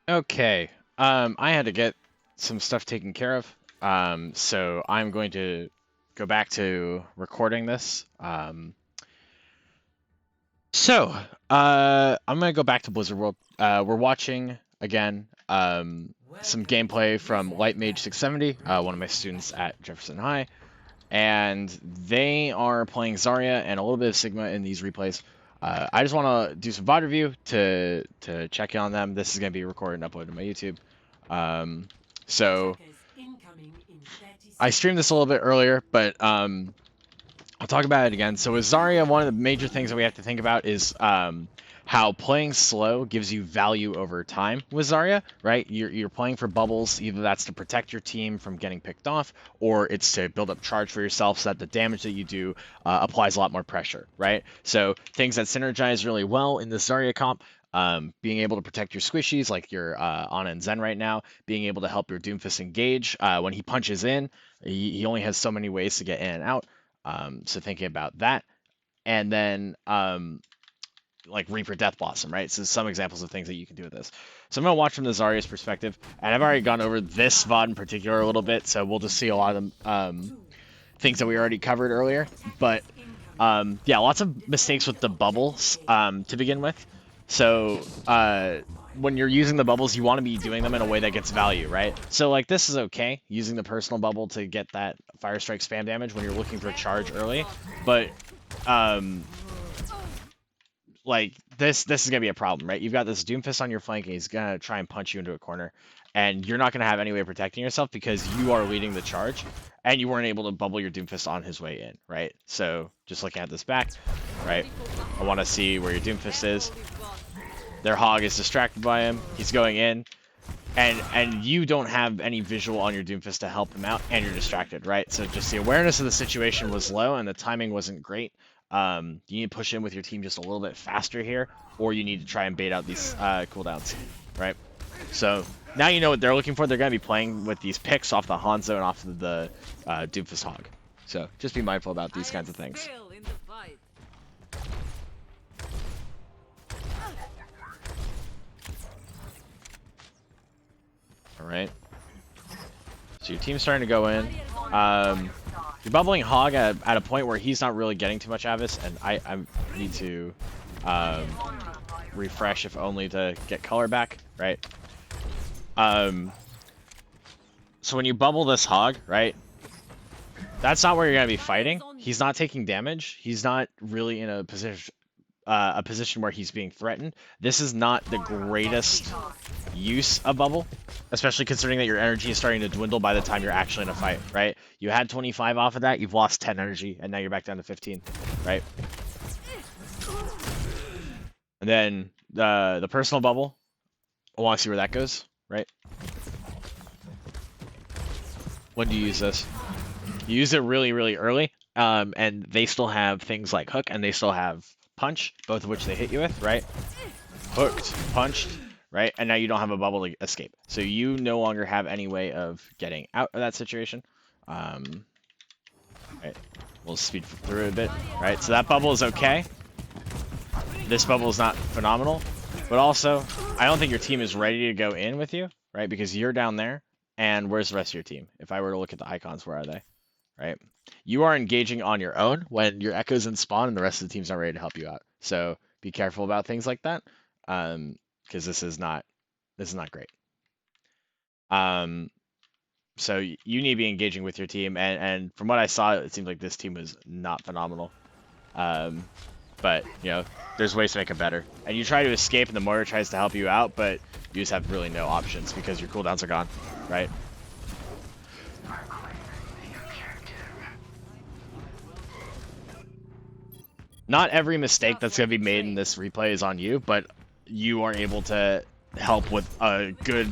Okay. I had to get some stuff taken care of. So I'm going to go back to recording this. I'm gonna go back to Blizzard World. We're watching again some gameplay from LightMage670, one of my students at Jefferson High, and they are playing Zarya and a little bit of Sigma in these replays. I just want to do some VOD review to check in on them. This is going to be recorded and uploaded to my YouTube. So I streamed this a little bit earlier, but I'll talk about it again. So with Zarya, one of the major things that we have to think about is how playing slow gives you value over time with Zarya, right? You're playing for bubbles. Either that's to protect your team from getting picked off, or it's to build up charge for yourself so that the damage that you do applies a lot more pressure, right? So things that synergize really well in the Zarya comp, being able to protect your squishies like your Ana and Zen right now, being able to help your Doomfist engage. When he punches in, he only has so many ways to get in and out. So thinking about that, and then like Reaper Death Blossom, right? So some examples of things that you can do with this. So I'm gonna watch from the Zarya's perspective, and I've already gone over this VOD in particular a little bit, so we'll just see a lot of the things that we already covered earlier. But yeah, lots of mistakes with the bubbles to begin with. So when you're using the bubbles, you want to be doing them in a way that gets value, right? So like this is okay, using the personal bubble to get that Fire Strike spam damage when you're looking for a charge early, but like this is gonna be a problem, right? You've got this Doomfist on your flank, and he's gonna try and punch you into a corner, and you're not gonna have any way of protecting yourself because you are leading the charge, and you weren't able to bubble your Doomfist on his way in, right? So just looking at this back, right? I want to see where your Doomfist is. Their Hog is distracted by him. He's going in, and you don't have any visual on your Doomfist to help him out, and you're distracted, right? So just the awareness of the situation was low, and the timing wasn't great. You need to push in with your team just a little bit faster here, or you need to try and bait out these cooldowns, right? So now you know what they're looking for. They're going to be playing with these picks off the Hanzo and off of the Doomfist Hog. So just be mindful about these kinds of things. All right. So your team's starting to go in. You're bubbling Hog at a point where he's not really getting too much out of this, and I need to refresh if only to get color back, right? So when you bubble this Hog, right, that's not where you're gonna be fighting. He's not taking damage. He's not really in a position where he's being threatened. This is not the greatest use of bubble, especially considering that your energy is starting to dwindle by the time you're actually in a fight, right? You had 25 off of that, you've lost 10 energy, and now you're back down to 15, right? And then the personal bubble, I want to see where that goes, right? When do you use this? You use it really, really early, and they still have things like Hook, and they still have Punch, both of which they hit you with, right? Hooked, punched, right? And now you don't have a bubble to escape. So you no longer have any way of getting out of that situation. Right. We'll speed through it a bit, right? So that bubble is okay. This bubble is not phenomenal, but also I don't think your team is ready to go in with you, right? Because you're down there, and where's the rest of your team? If I were to look at the icons, where are they? Right? You are engaging on your own when your Echo's in spawn and the rest of the team's not ready to help you out. So be careful about things like that, because this is not great. So you need to be engaging with your team, and from what I saw, it seems like this team was not phenomenal. But you know, there's ways to make it better. And you try to escape, and the mortar tries to help you out, but you just have really no options because your cooldowns are gone, right? Not every mistake that's going to be made in this replay is on you, but you are able to help with a good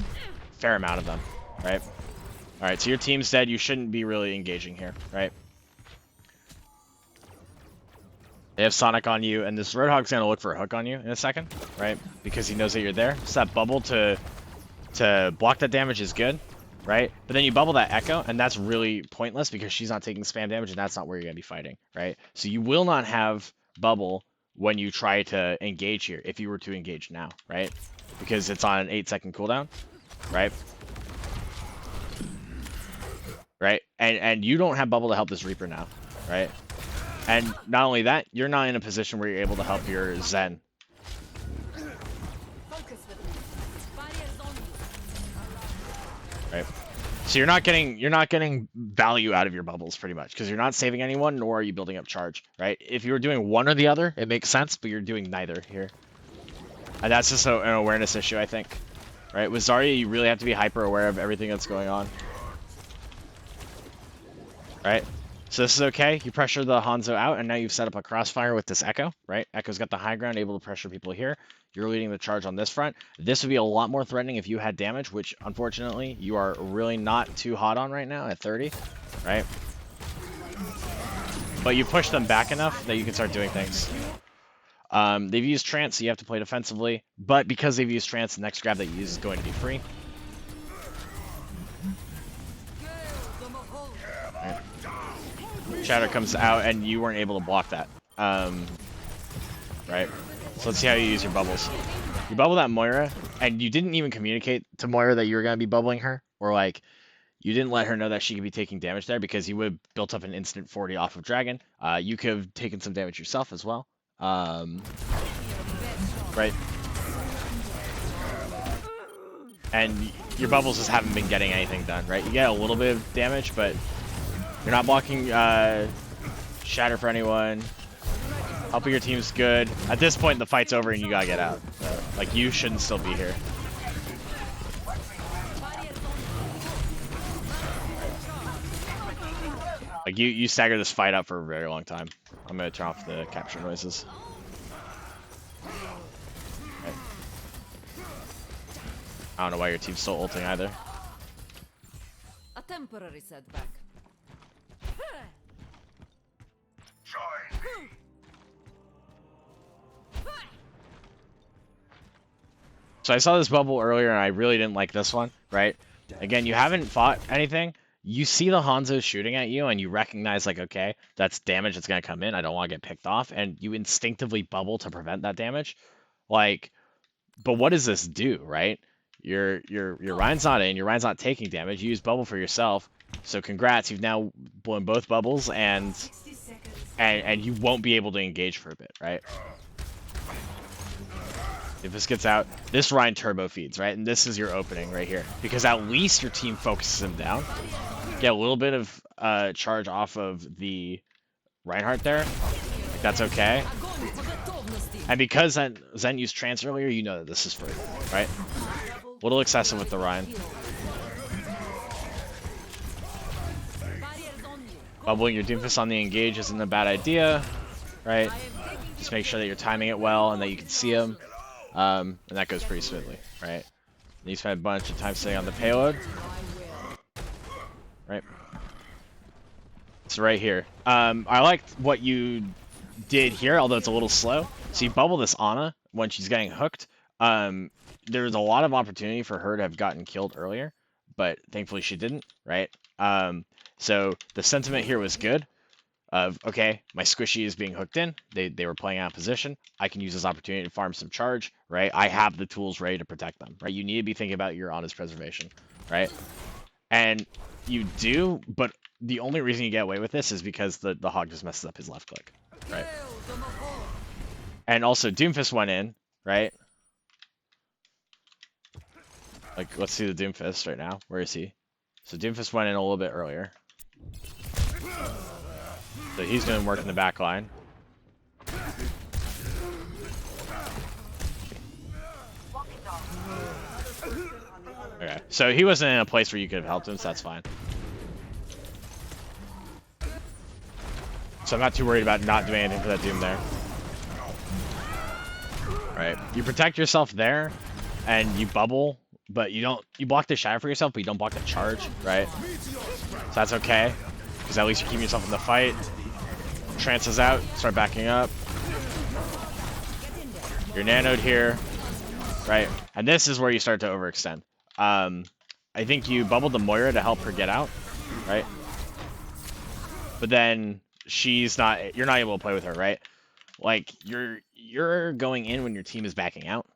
fair amount of them, right? All right, so your team's dead. You shouldn't be really engaging here, right? They have Sonic on you, and this Roadhog's going to look for a hook on you in a second, right? Because he knows that you're there. So that bubble to block that damage is good, right? But then you bubble that Echo, and that's really pointless because she's not taking spam damage, and that's not where you're going to be fighting, right? So you will not have bubble when you try to engage here, if you were to engage now, right? Because it's on an 8-second cooldown, right? Right? And you don't have bubble to help this Reaper now, right? And not only that, you're not in a position where you're able to help your Zen. Right? So you're not getting value out of your bubbles pretty much, because you're not saving anyone, nor are you building up charge, right? If you were doing one or the other, it makes sense, but you're doing neither here. And that's just an awareness issue, I think. Right? With Zarya, you really have to be hyper aware of everything that's going on. Right? So this is okay. You pressure the Hanzo out, and now you've set up a crossfire with this Echo, right? Echo's got the high ground, able to pressure people here. You're leading the charge on this front. This would be a lot more threatening if you had damage, which, unfortunately, you are really not too hot on right now at 30, right? But you push them back enough that you can start doing things. They've used Trance, so you have to play defensively. But because they've used Trance, the next grab that you use is going to be free. Right. Shatter comes out, and you weren't able to block that. Right? So let's see how you use your bubbles. You bubble that Moira, and you didn't even communicate to Moira that you were going to be bubbling her. Or, like, you didn't let her know that she could be taking damage there, because you would have built up an instant 40 off of Dragon. You could have taken some damage yourself as well. Right? And your bubbles just haven't been getting anything done, right? You get a little bit of damage, but you're not blocking Shatter for anyone. Helping your team's good. At this point, the fight's over and you gotta get out. So, like, you shouldn't still be here. Like, you stagger this fight up for a very long time. I'm gonna turn off the capture noises. Okay. I don't know why your team's still ulting either. A temporary setback. So I saw this bubble earlier and I really didn't like this one, right? Again, you haven't fought anything. You see the Hanzo shooting at you and you recognize, like, okay, that's damage that's going to come in. I don't want to get picked off. And you instinctively bubble to prevent that damage. Like, but what does this do, right? Your Ryan's not in. Your Ryan's not taking damage. You use bubble for yourself. So congrats, you've now blown both bubbles and you won't be able to engage for a bit, right? If this gets out, this Ryan turbo feeds, right? And this is your opening right here. Because at least your team focuses him down. Get a little bit of charge off of the Reinhardt there. Like, that's okay. And because Zen used Trance earlier, you know that this is free, right? A little excessive with the Ryan. Bubbling your Doomfist on the engage isn't a bad idea, right? Just make sure that you're timing it well and that you can see him. And that goes pretty smoothly, right? And you spend a bunch of time sitting on the payload. Right? So right here. I liked what you did here, although it's a little slow. So you bubble this Ana when she's getting hooked. There's a lot of opportunity for her to have gotten killed earlier, but thankfully she didn't, right? So the sentiment here was good. Of, okay, my squishy is being hooked in. They were playing out of position. I can use this opportunity to farm some charge, right? I have the tools ready to protect them, right? You need to be thinking about your honest preservation, right? And you do, but the only reason you get away with this is because the hog just messes up his left click, right? And also Doomfist went in, right? Like, let's see the Doomfist right now. Where is he? So Doomfist went in a little bit earlier. So he's doing work in the back line. Okay, so he wasn't in a place where you could have helped him, so that's fine. So I'm not too worried about not doing anything for that Doom there. Alright, you protect yourself there, and you bubble, but you block the shadow for yourself, but you don't block the charge, right? So that's okay, because at least you're keeping yourself in the fight. Trance is out, start backing up. You're nanoed here, right? And this is where you start to overextend. I think you bubbled the Moira to help her get out, right? But then you're not able to play with her, right? Like, you're going in when your team is backing out.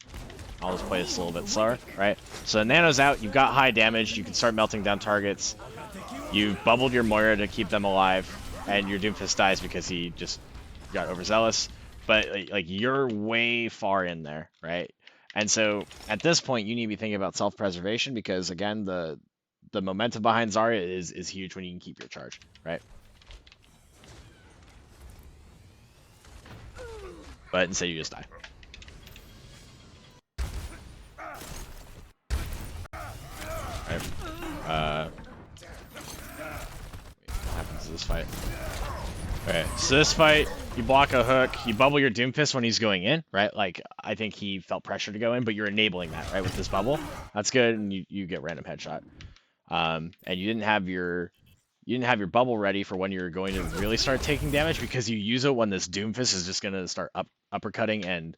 I'll just play this a little bit slower, right? So Nano's out, you've got high damage, you can start melting down targets. You've bubbled your Moira to keep them alive, and your Doomfist dies because he just got overzealous. But like you're way far in there, right? And so at this point, you need to be thinking about self-preservation because again, the momentum behind Zarya is huge when you can keep your charge, right? But instead you just die. Right. What happens to this fight? Alright, so this fight, you block a hook, you bubble your Doomfist when he's going in, right? Like, I think he felt pressure to go in, but you're enabling that, right, with this bubble. That's good, and you get random headshot. And you didn't have your bubble ready for when you're going to really start taking damage because you use it when this Doomfist is just gonna start uppercutting and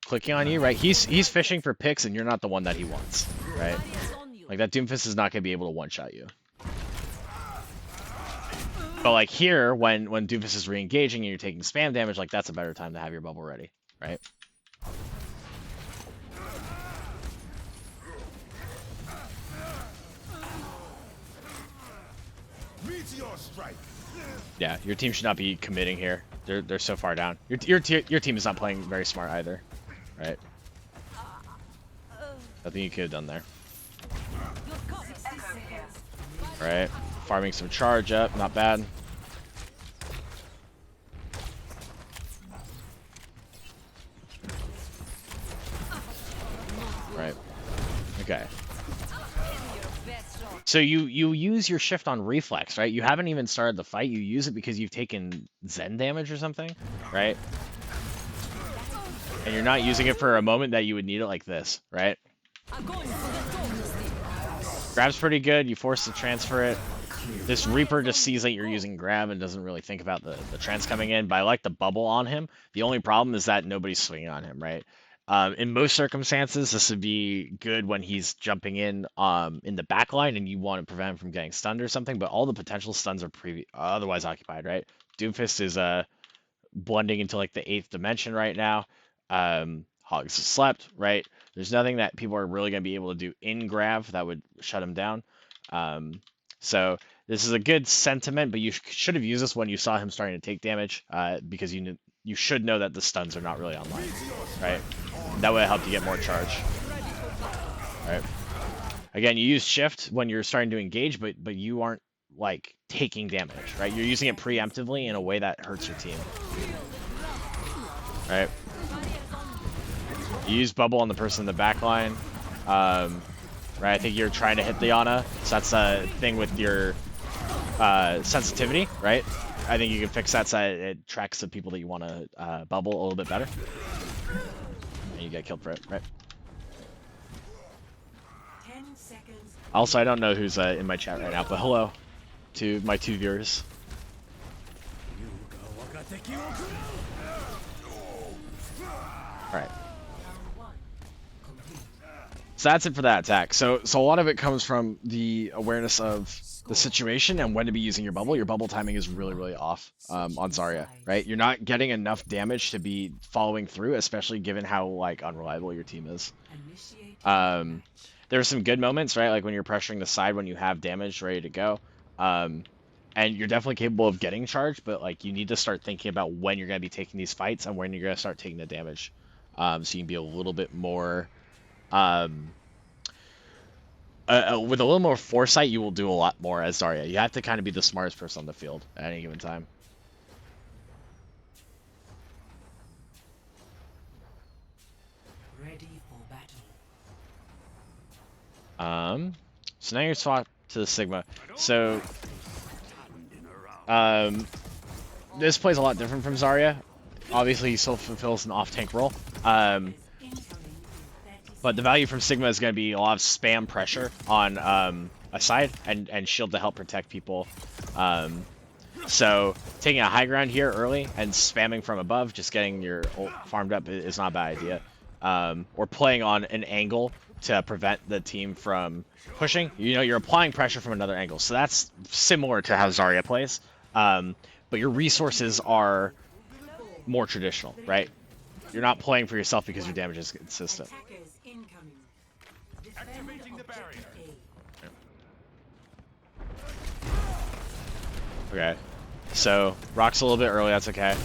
clicking on you, right? He's fishing for picks and you're not the one that he wants, right? Like that Doomfist is not gonna be able to one-shot you. But like here, when Doomfist is re-engaging and you're taking spam damage, like that's a better time to have your bubble ready, right? Yeah, your team should not be committing here. They're so far down. Your team is not playing very smart either, right? Nothing you could have done there. Right, farming some charge up, not bad. Right. Okay. So you use your shift on reflex, right? You haven't even started the fight. You use it because you've taken Zen damage or something, right? And you're not using it for a moment that you would need it like this, right? Grab's pretty good. You force to transfer it. This Reaper just sees that you're using grab and doesn't really think about the trans coming in. But I like the bubble on him. The only problem is that nobody's swinging on him, right? In most circumstances, this would be good when he's jumping in the back line and you want to prevent him from getting stunned or something. But all the potential stuns are otherwise occupied, right? Doomfist is blending into like the 8th dimension right now. Hogs has slept, right? There's nothing that people are really going to be able to do in grab that would shut him down. So this is a good sentiment, but you should have used this when you saw him starting to take damage, because you should know that the stuns are not really online, right? That would help you get more charge, right? Again, you use shift when you're starting to engage, but you aren't like taking damage, right? You're using it preemptively in a way that hurts your team, right? You use bubble on the person in the back line, right? I think you're trying to hit the Ana, so that's a thing with your sensitivity, right? I think you can fix that so it tracks the people that you want to bubble a little bit better. And you get killed for it, right? 10 seconds. Also, I don't know who's in my chat right now, but hello to my 2 viewers. Alright. So that's it for that attack. So a lot of it comes from the awareness of the situation and when to be using your bubble. Your bubble timing is really, really off on Zarya, right? You're not getting enough damage to be following through, especially given how like unreliable your team is. There are some good moments, right? Like when you're pressuring the side when you have damage ready to go. And you're definitely capable of getting charged, but like you need to start thinking about when you're going to be taking these fights and when you're going to start taking the damage. So you can be a little bit more... with a little more foresight, you will do a lot more as Zarya. You have to kind of be the smartest person on the field at any given time. Ready for battle. So now you're swapped to the Sigma. So, this plays a lot different from Zarya. Obviously, he still fulfills an off-tank role. But the value from Sigma is going to be a lot of spam pressure on a side and shield to help protect people. So taking a high ground here early and spamming from above, just getting your ult farmed up is not a bad idea. Or playing on an angle to prevent the team from pushing. You know, you're applying pressure from another angle. So that's similar to how Zarya plays. But your resources are more traditional, right? You're not playing for yourself because your damage is consistent. Attackers incoming. Defend Activating the objective barrier. A. Okay. So, rock's a little bit early, that's okay.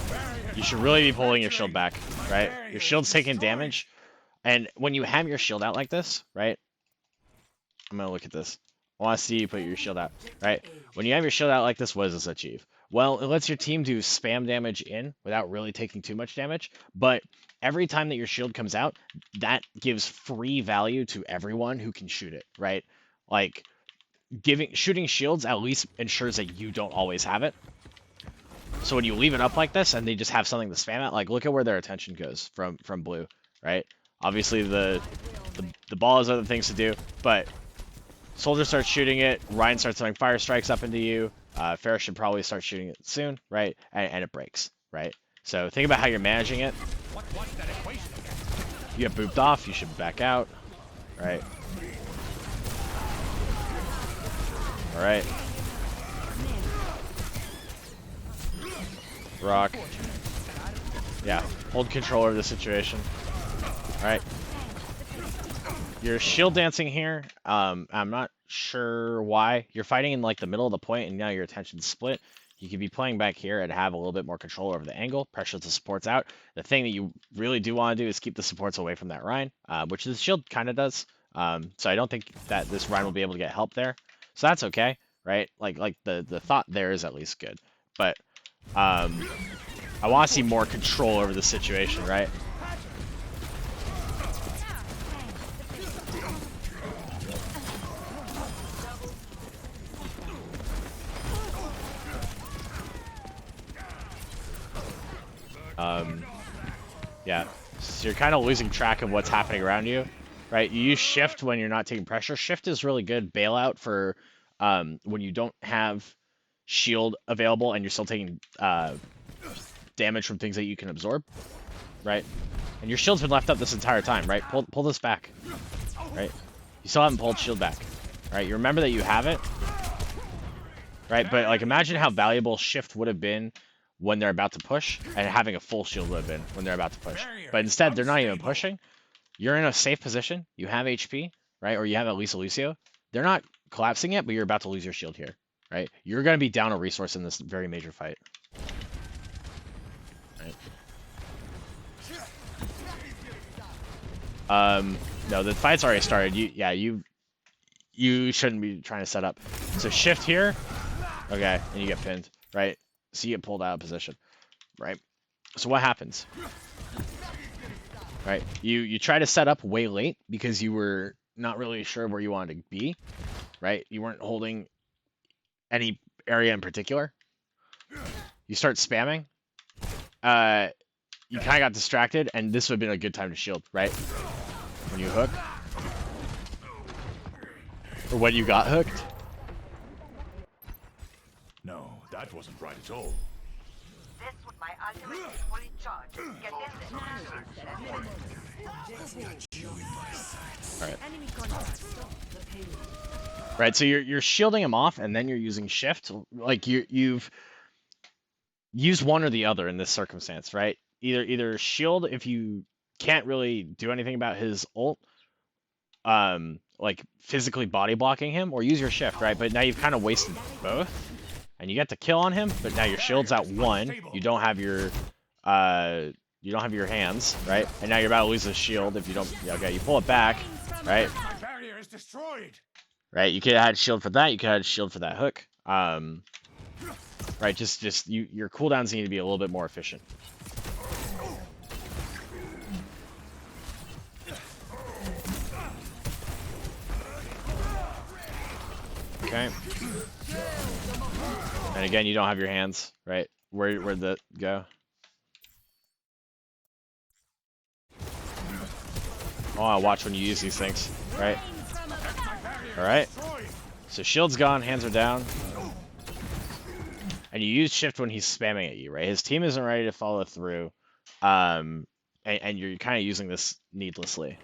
You should really be pulling your shield back, right? Your shield's taking damage, and when you have your shield out like this, right? I'm gonna look at this. I want to see you put your shield out, right? When you have your shield out like this, what does this achieve? Well, it lets your team do spam damage in without really taking too much damage, but every time that your shield comes out, that gives free value to everyone who can shoot it, right? Like, shooting shields at least ensures that you don't always have it. So when you leave it up like this and they just have something to spam at, like look at where their attention goes from blue, right? Obviously the ball has other things to do, but Soldier starts shooting it, Ryan starts throwing fire strikes up into you, Ferris should probably start shooting it soon, right? And it breaks, right? So think about how you're managing it. What's that equation again? You get booped off, you should back out, right? Alright. Rock. Yeah, hold control over the situation. Alright. You're shield dancing here. I'm not sure why. You're fighting in like the middle of the point and now your attention's split. You could be playing back here and have a little bit more control over the angle, pressure the supports out. The thing that you really do want to do is keep the supports away from that Rhine, which the shield kind of does. So I don't think that this Rhine will be able to get help there. So that's okay, right? Like the thought there is at least good. But I want to see more control over the situation, right? Yeah, so you're kind of losing track of what's happening around you, right? You use shift when you're not taking pressure. Shift is really good bailout for when you don't have shield available and you're still taking damage from things that you can absorb, right? And your shield's been left up this entire time, right? Pull this back, right? You still haven't pulled shield back, right? You remember that you have it, right? But like imagine how valuable shift would have been when they're about to push, and having a full shield would have been when they're about to push. But instead, they're not even pushing. You're in a safe position. You have HP, right? Or you have at least a Lucio. They're not collapsing yet, but you're about to lose your shield here, right? You're going to be down a resource in this very major fight. Right. No, the fight's already started. You shouldn't be trying to set up. So shift here. Okay, and you get pinned, right? So you get pulled out of position, right? So what happens? Right, you try to set up way late because you were not really sure where you wanted to be, right? You weren't holding any area in particular. You start spamming. You kind of got distracted, and this would have been a good time to shield, right? When you hook. Or when you got hooked. No, that wasn't right at all. This with my ultimate is fully charged. Get in there. Alright. Enemy contact. Right, so you're shielding him off, and then you're using shift. Like you've used one or the other in this circumstance, right? Either shield if you can't really do anything about his ult, like physically body blocking him, or use your shift, right? But now you've kind of wasted both, and you get the kill on him. But now your shield's out one. You don't have your hands, right? And now you're about to lose the shield if you don't. Okay, you pull it back, right? My barrier is destroyed. Right, you could have had shield for that. You could have had shield for that hook. Right, just your cooldowns need to be a little bit more efficient. Okay. And again, you don't have your hands, right? Where'd that go? Oh, I watch when you use these things, right? All right. So shield's gone, hands are down. And you use shift when he's spamming at you, right? His team isn't ready to follow through. And you're kind of using this needlessly.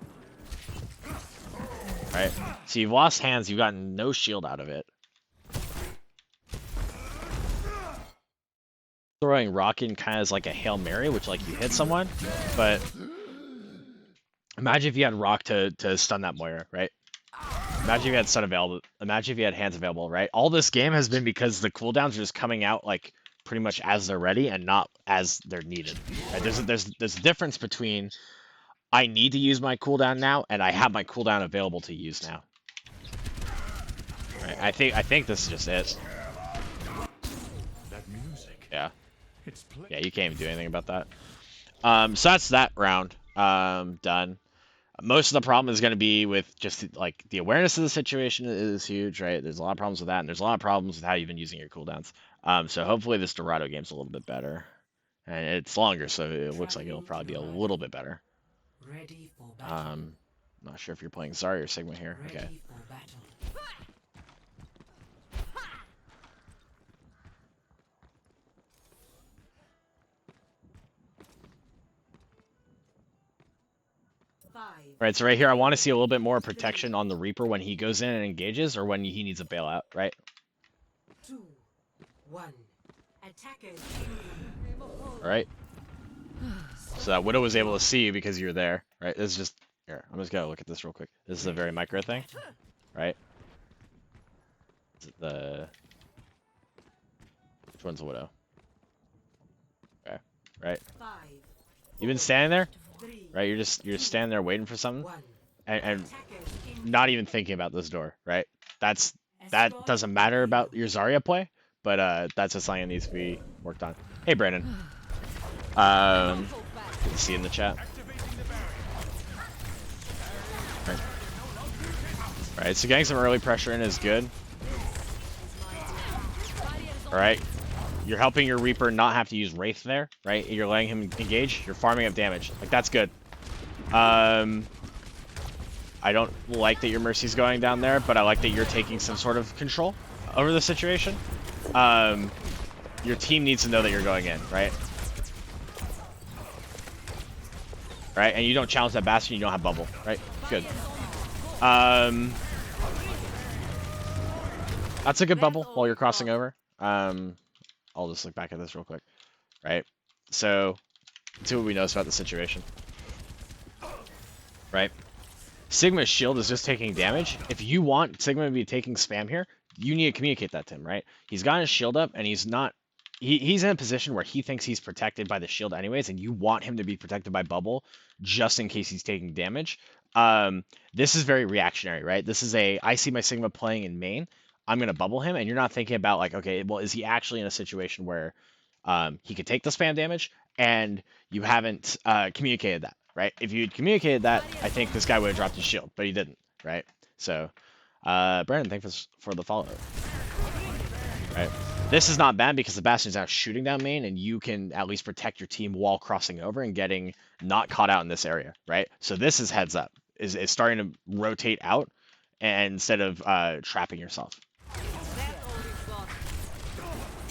Right? So you've lost hands, you've gotten no shield out of it. throwing rocket kind of as like a Hail Mary, which like you hit someone, but imagine if you had rock to stun that Moira, right? Imagine if you had stun available. Imagine if you had hands available, right? All this game has been because the cooldowns are just coming out like pretty much as they're ready and not as they're needed. Right? There's a difference between I need to use my cooldown now and I have my cooldown available to use now. Right? I think this is just it. That music. Yeah. It's Yeah, you can't even do anything about that. So that's that round. Done. Most of the problem is going to be with just like the awareness of the situation is huge, right? There's a lot of problems with that, and there's a lot of problems with how you've been using your cooldowns. So hopefully this Dorado game's a little bit better, and it's longer, so it looks like it'll probably be a little bit better. Ready for battle. Not sure if you're playing Zarya or Sigma here. Okay. Ready for battle. 5, Right, so right here, I want to see a little bit more protection on the Reaper when he goes in and engages, or when he needs a bailout, right? 2, 1. Attackers incoming. All right. So that Widow was able to see you because you're there, right? This is just here. I'm just gonna look at this real quick. This is a very micro thing, right? Is it the which one's the Widow? Okay, right. 5, You've been standing there, 3, right? You're just standing there waiting for something, 1. and Attackers incoming. not even thinking about this door, right? That doesn't matter about your Zarya play, but that's just something that needs to be worked on. Hey, Brandon. Good to see you in the chat. Alright, so getting some early pressure in is good. Alright, you're helping your Reaper not have to use Wraith there, right? You're letting him engage, you're farming up damage. Like, that's good. I don't like that your Mercy's going down there, but I like that you're taking some sort of control over the situation. Your team needs to know that you're going in, right? Right, and you don't challenge that Bastion, you don't have bubble, right? Good. That's a good bubble while you're crossing over. I'll just look back at this real quick. Right? So, let's see what we notice about the situation. Right? Sigma's shield is just taking damage. If you want Sigma to be taking spam here, you need to communicate that to him, right? He's got his shield up, and he's not... He's in a position where he thinks he's protected by the shield anyways, and you want him to be protected by bubble just in case he's taking damage. This is very reactionary, right? This is I see my Sigma playing in main, I'm going to bubble him, and you're not thinking about, like, okay, well, is he actually in a situation where he could take the spam damage, and you haven't communicated that, right? If you had communicated that, I think this guy would have dropped his shield, but he didn't, right? So, Brandon, thanks for the follow. Right? This is not bad because the Bastion's now shooting down main, and you can at least protect your team while crossing over and getting not caught out in this area, right? So this is heads up, is starting to rotate out and instead of trapping yourself.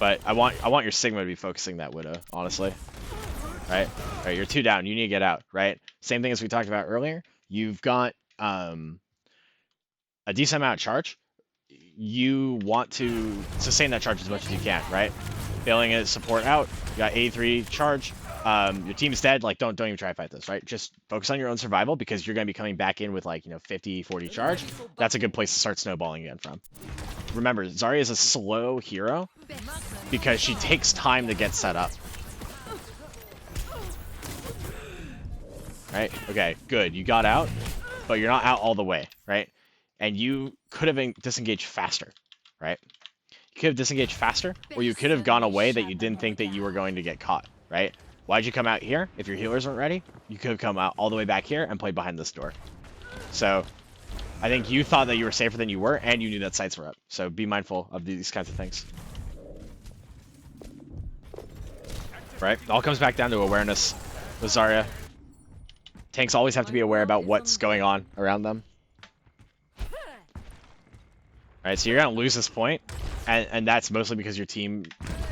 But I want your Sigma to be focusing that Widow, honestly. Right? Right, you're 2 down, you need to get out, right? Same thing as we talked about earlier. You've got a decent amount of charge. You want to sustain that charge as much as you can, right? Failing it, support out. You got 83 charge. Your team's dead. Like, don't even try to fight this, right? Just focus on your own survival because you're going to be coming back in with, like, 50, 40 charge. That's a good place to start snowballing again from. Remember, Zarya is a slow hero because she takes time to get set up. Right? Okay, good. You got out, but you're not out all the way, right? And you could have disengaged faster, right? You could have disengaged faster, or you could have gone away that you didn't think that you were going to get caught, right? Why'd you come out here? If your healers weren't ready, you could have come out all the way back here and played behind this door. So, I think you thought that you were safer than you were, and you knew that sights were up. So be mindful of these kinds of things. Right? It all comes back down to awareness with Zarya. Tanks always have to be aware about what's going on around them. Alright, so you're going to lose this point, and that's mostly because your team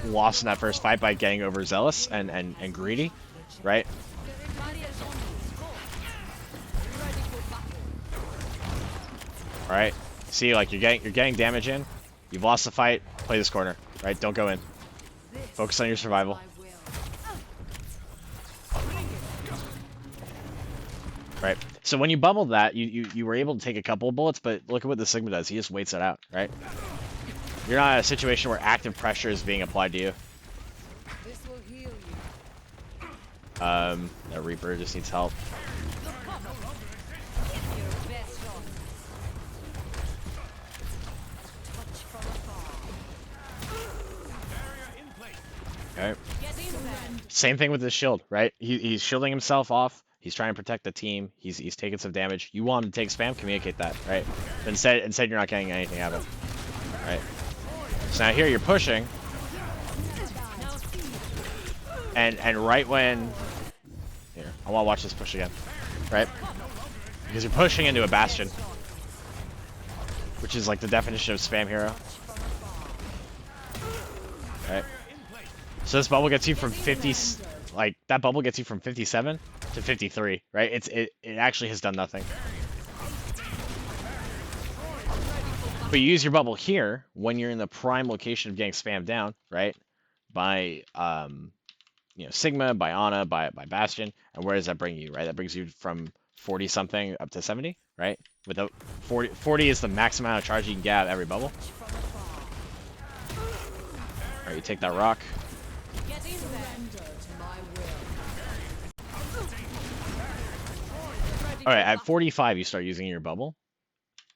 lost in that first fight by getting overzealous and greedy, right? Alright, see, like, you're getting damage in, you've lost the fight, play this corner, right? Don't go in. Focus on your survival. I will. Right. So when you bubbled that, you were able to take a couple of bullets, but look at what the Sigma does. He just waits it out, right? You're not in a situation where active pressure is being applied to you. This will heal you. That Reaper just needs help. Your best shot. Touch from afar. Okay. Get in there. Same thing with the shield, right? He's shielding himself off. He's trying to protect the team. He's taking some damage. You want him to take spam, communicate that, right? But instead you're not getting anything out of it, right? So now here you're pushing, and right when here, I want to watch this push again, right? Because you're pushing into a bastion, which is like the definition of spam hero, right? So this bubble gets you from 50, like that bubble gets you from 57 to 53, right? It actually has done nothing. But you use your bubble here when you're in the prime location of getting spammed down, right? By Sigma, by Ana, by Bastion, and where does that bring you, right? That brings you from 40 something up to 70, right? Without 40 is the max amount of charge you can get out of every bubble. All right, you take that rock. Get in there. Surrender to my will. All right, at 45 you start using your bubble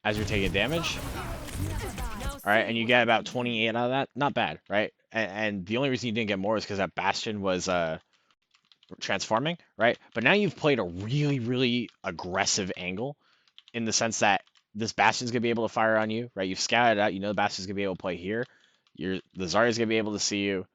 as you're taking damage. All right, and you get about 28 out of that. Not bad, right? And the only reason you didn't get more is because that Bastion was transforming, right? But now you've played a really, really aggressive angle in the sense that this Bastion's gonna be able to fire on you, right? You've scouted it out. You know the Bastion's gonna be able to play here. The Zarya's gonna be able to see you.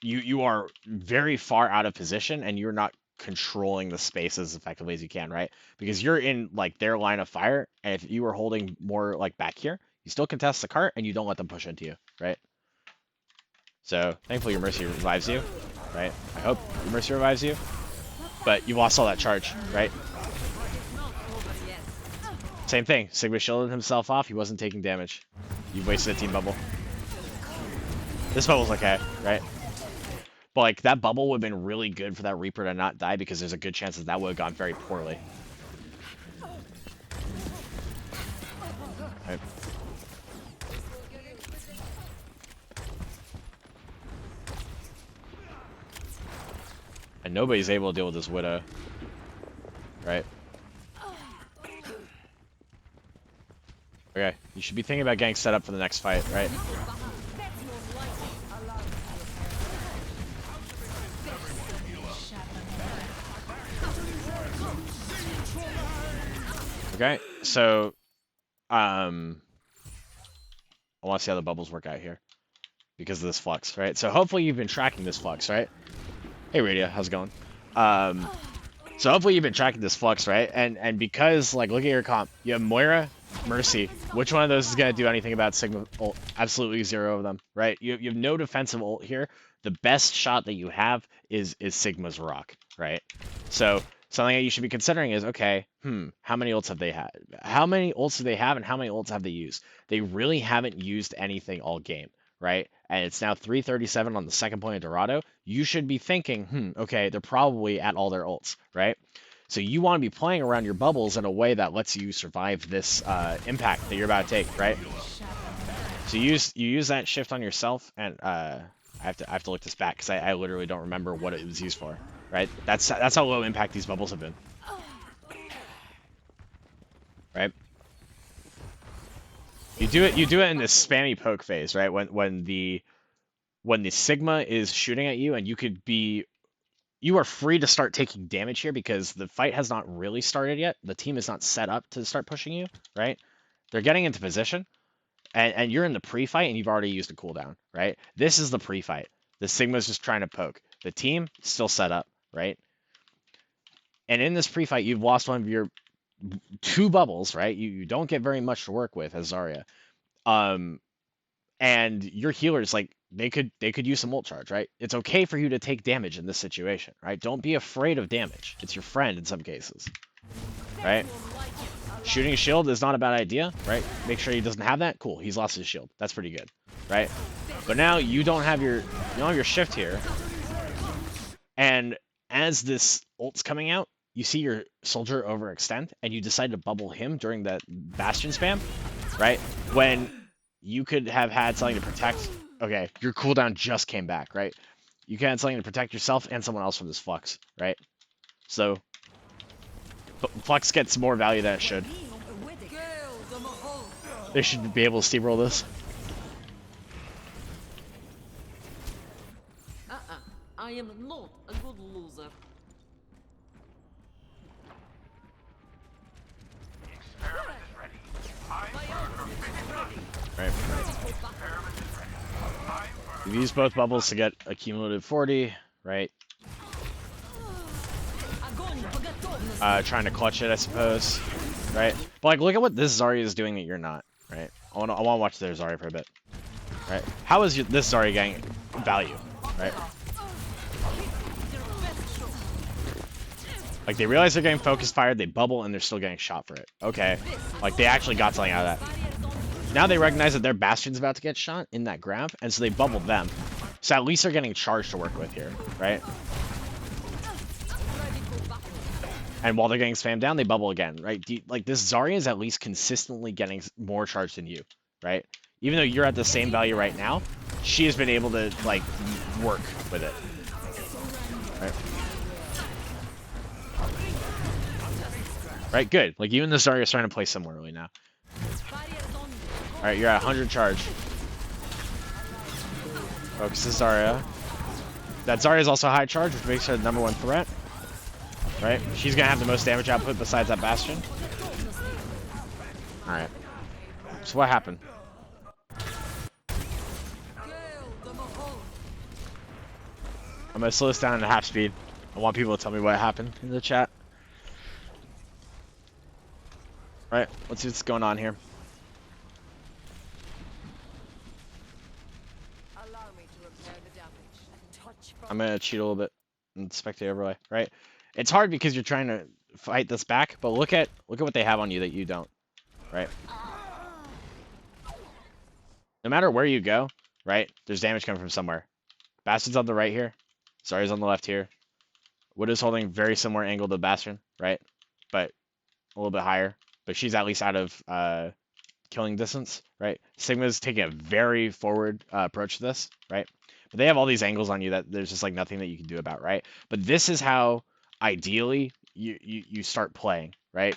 You are very far out of position, and you're not controlling the space as effectively as you can, right? Because you're in like their line of fire, and if you were holding more like back here, you still contest the cart and you don't let them push into you, right? So thankfully your Mercy revives you, right? I hope your Mercy revives you, but you lost all that charge, right? Same thing, Sigma shielded himself off, he wasn't taking damage. You wasted a team bubble. This bubble's okay, right? But like that bubble would have been really good for that Reaper to not die because there's a good chance that would have gone very poorly. Right. And nobody's able to deal with this Widow. Right? Okay, you should be thinking about getting set up for the next fight, right? Okay, so I want to see how the bubbles work out here because of this flux, right? So hopefully you've been tracking this flux, right? Hey, Radia, how's it going? So hopefully you've been tracking this flux, right? And because, like, look at your comp. You have Moira, Mercy. Which one of those is going to do anything about Sigma ult? Absolutely zero of them, right? You have no defensive ult here. The best shot that you have is Sigma's rock, right? So something that you should be considering is, okay, how many ults have they had? How many ults do they have and how many ults have they used? They really haven't used anything all game, right? And it's now 3:37 on the second point of Dorado. You should be thinking, okay, they're probably at all their ults, right? So you want to be playing around your bubbles in a way that lets you survive this impact that you're about to take, right? So you use that shift on yourself, and I have to look this back because I literally don't remember what it was used for, right? That's how low impact these bubbles have been, right? You do it in this spammy poke phase, right? When the Sigma is shooting at you, and you are free to start taking damage here because the fight has not really started yet. The team is not set up to start pushing you, right? They're getting into position, and you're in the pre-fight, and you've already used a cooldown, right? This is the pre-fight. The Sigma's just trying to poke. The team still set up, right? And in this pre-fight, you've lost one of your two bubbles, right? You don't get very much to work with as Zarya. And your healers, like, they could use some ult charge, right? It's okay for you to take damage in this situation, right? Don't be afraid of damage. It's your friend in some cases, right? Shooting a shield is not a bad idea, right? Make sure he doesn't have that. Cool, he's lost his shield. That's pretty good, right? But now you don't have your shift here. And as this ult's coming out, you see your soldier overextend, and you decide to bubble him during that Bastion spam, right? When you could have had something to protect. Okay, your cooldown just came back, right? You can have something to protect yourself and someone else from this flux, right? So, flux gets more value than it should. They should be able to steamroll this. I am not a good loser. Experiment is ready. Right. You've used both bubbles to get a cumulative 40, right? Trying to clutch it, I suppose, right? But like, look at what this Zarya is doing that you're not, right? I want to watch their Zarya for a bit, right? How is this Zarya getting value, right? Like, they realize they're getting focus fired, they bubble, and they're still getting shot for it. Okay, like they actually got something out of that. Now they recognize that their Bastion's about to get shot in that grab, and so they bubbled them. So at least they're getting charged to work with here, right? And while they're getting spammed down, they bubble again, right? Like, this Zarya is at least consistently getting more charge than you, right? Even though you're at the same value right now, she has been able to, like, work with it, right? Right, good. Like, you and the Zarya are starting to play similarly now. Alright, you're at 100 charge. Focus the Zarya. That Zarya is also high charge, which makes her the #1 threat. Right? She's gonna have the most damage output besides that Bastion. Alright. So what happened? I'm gonna slow this down to half speed. I want people to tell me what happened in the chat. Right, let's see what's going on here. Allow me to repair the damage. Touch from I'm gonna cheat a little bit in spectator overlay, right? It's hard because you're trying to fight this back, but look at what they have on you that you don't, right? No matter where you go, right? There's damage coming from somewhere. Bastion's on the right here. Zarya's on the left here. Wood is holding very similar angle to Bastion, right? But a little bit higher. But she's at least out of killing distance, right? Sigma's taking a very forward approach to this, right? But they have all these angles on you that there's just like nothing that you can do about, right? But this is how ideally you start playing, right?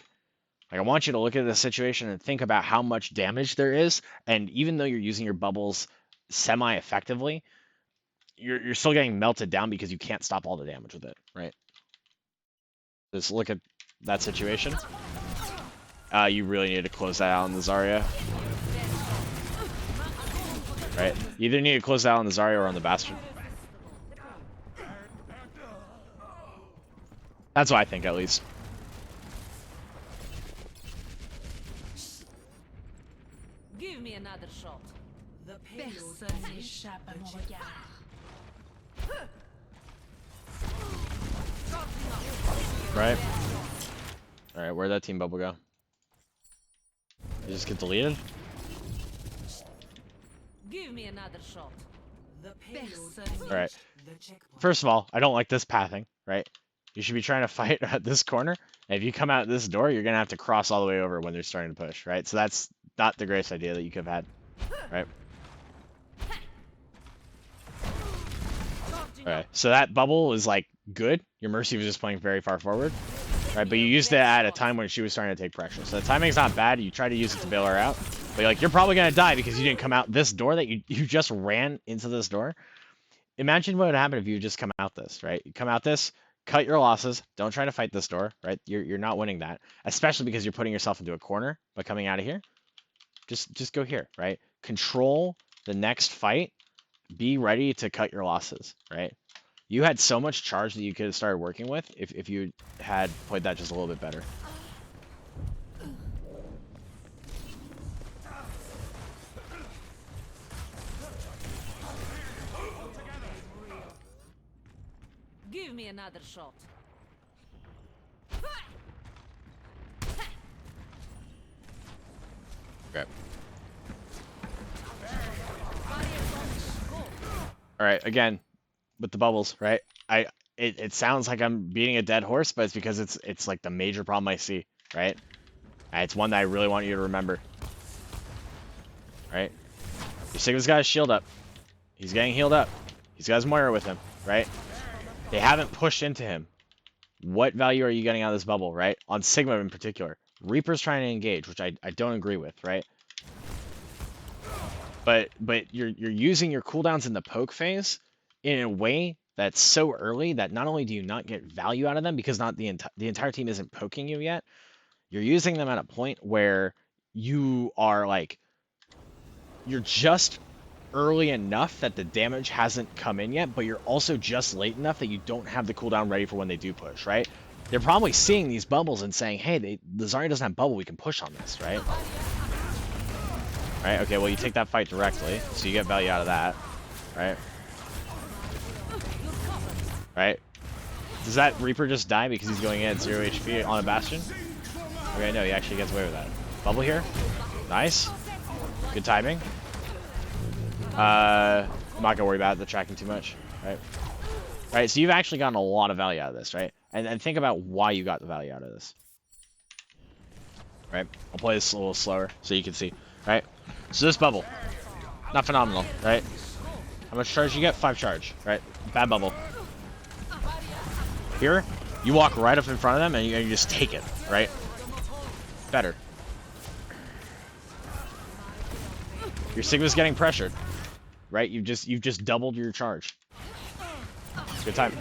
Like, I want you to look at the situation and think about how much damage there is, and even though you're using your bubbles semi-effectively, you're still getting melted down because you can't stop all the damage with it, right? Just look at that situation. You really need to close that out on the Zarya. Right? You either need to close that out on the Zarya or on the Bastion. That's what I think, at least. Give me another shot. The payload Personne has n'échappe à reached mon the regard. Right? Alright, where'd that team bubble go? You just get deleted? Give me another shot. The payload Personne has Alright. reached the checkpoint. First of all, I don't like this pathing, right? You should be trying to fight at this corner. And if you come out this door, you're going to have to cross all the way over when they're starting to push, right? So that's not the greatest idea that you could have had, right? Alright, so that bubble is, like, good. Your Mercy was just playing very far forward, right? But you used it at a time when she was starting to take pressure. So the timing's not bad. You try to use it to bail her out. But, like, you're probably going to die because you didn't come out this door that you just ran into this door. Imagine what would happen if you just come out this, right? You come out this, cut your losses. Don't try to fight this door, right? You're not winning that, especially because you're putting yourself into a corner by coming out of here. Just go here, right? Control the next fight. Be ready to cut your losses, right? You had so much charge that you could have started working with if you had played that just a little bit better. Give me another shot. Okay. right, again, with the bubbles, right? It sounds like I'm beating a dead horse, but it's because it's like the major problem I see, right? It's one that I really want you to remember, right? Your Sigma's got his shield up. He's getting healed up. He's got his Moira with him, right? They haven't pushed into him. What value are you getting out of this bubble, right? On Sigma in particular. Reaper's trying to engage, which I don't agree with, right? But you're using your cooldowns in the poke phase in a way that's so early that not only do you not get value out of them because not the entire team isn't poking you yet, you're using them at a point where you are like you're just early enough that the damage hasn't come in yet, but you're also just late enough that you don't have the cooldown ready for when they do push, right? They're probably seeing these bubbles and saying, hey, the Zarya doesn't have bubble, we can push on this, right? Right, okay, well, you take that fight directly, so you get value out of that, right? Right? Does that Reaper just die because he's going in at 0 HP on a Bastion? Okay, no, he actually gets away with that. Bubble here. Nice. Good timing. I'm not gonna worry about the tracking too much, right? Right, so you've actually gotten a lot of value out of this, right? And think about why you got the value out of this. Right? I'll play this a little slower so you can see, right? So this bubble, not phenomenal, right? How much charge you get? 5 charge, right? Bad bubble. Here, you walk right up in front of them and you just take it, right? Better. Your Sigma's getting pressured, right? You've just doubled your charge. Good time.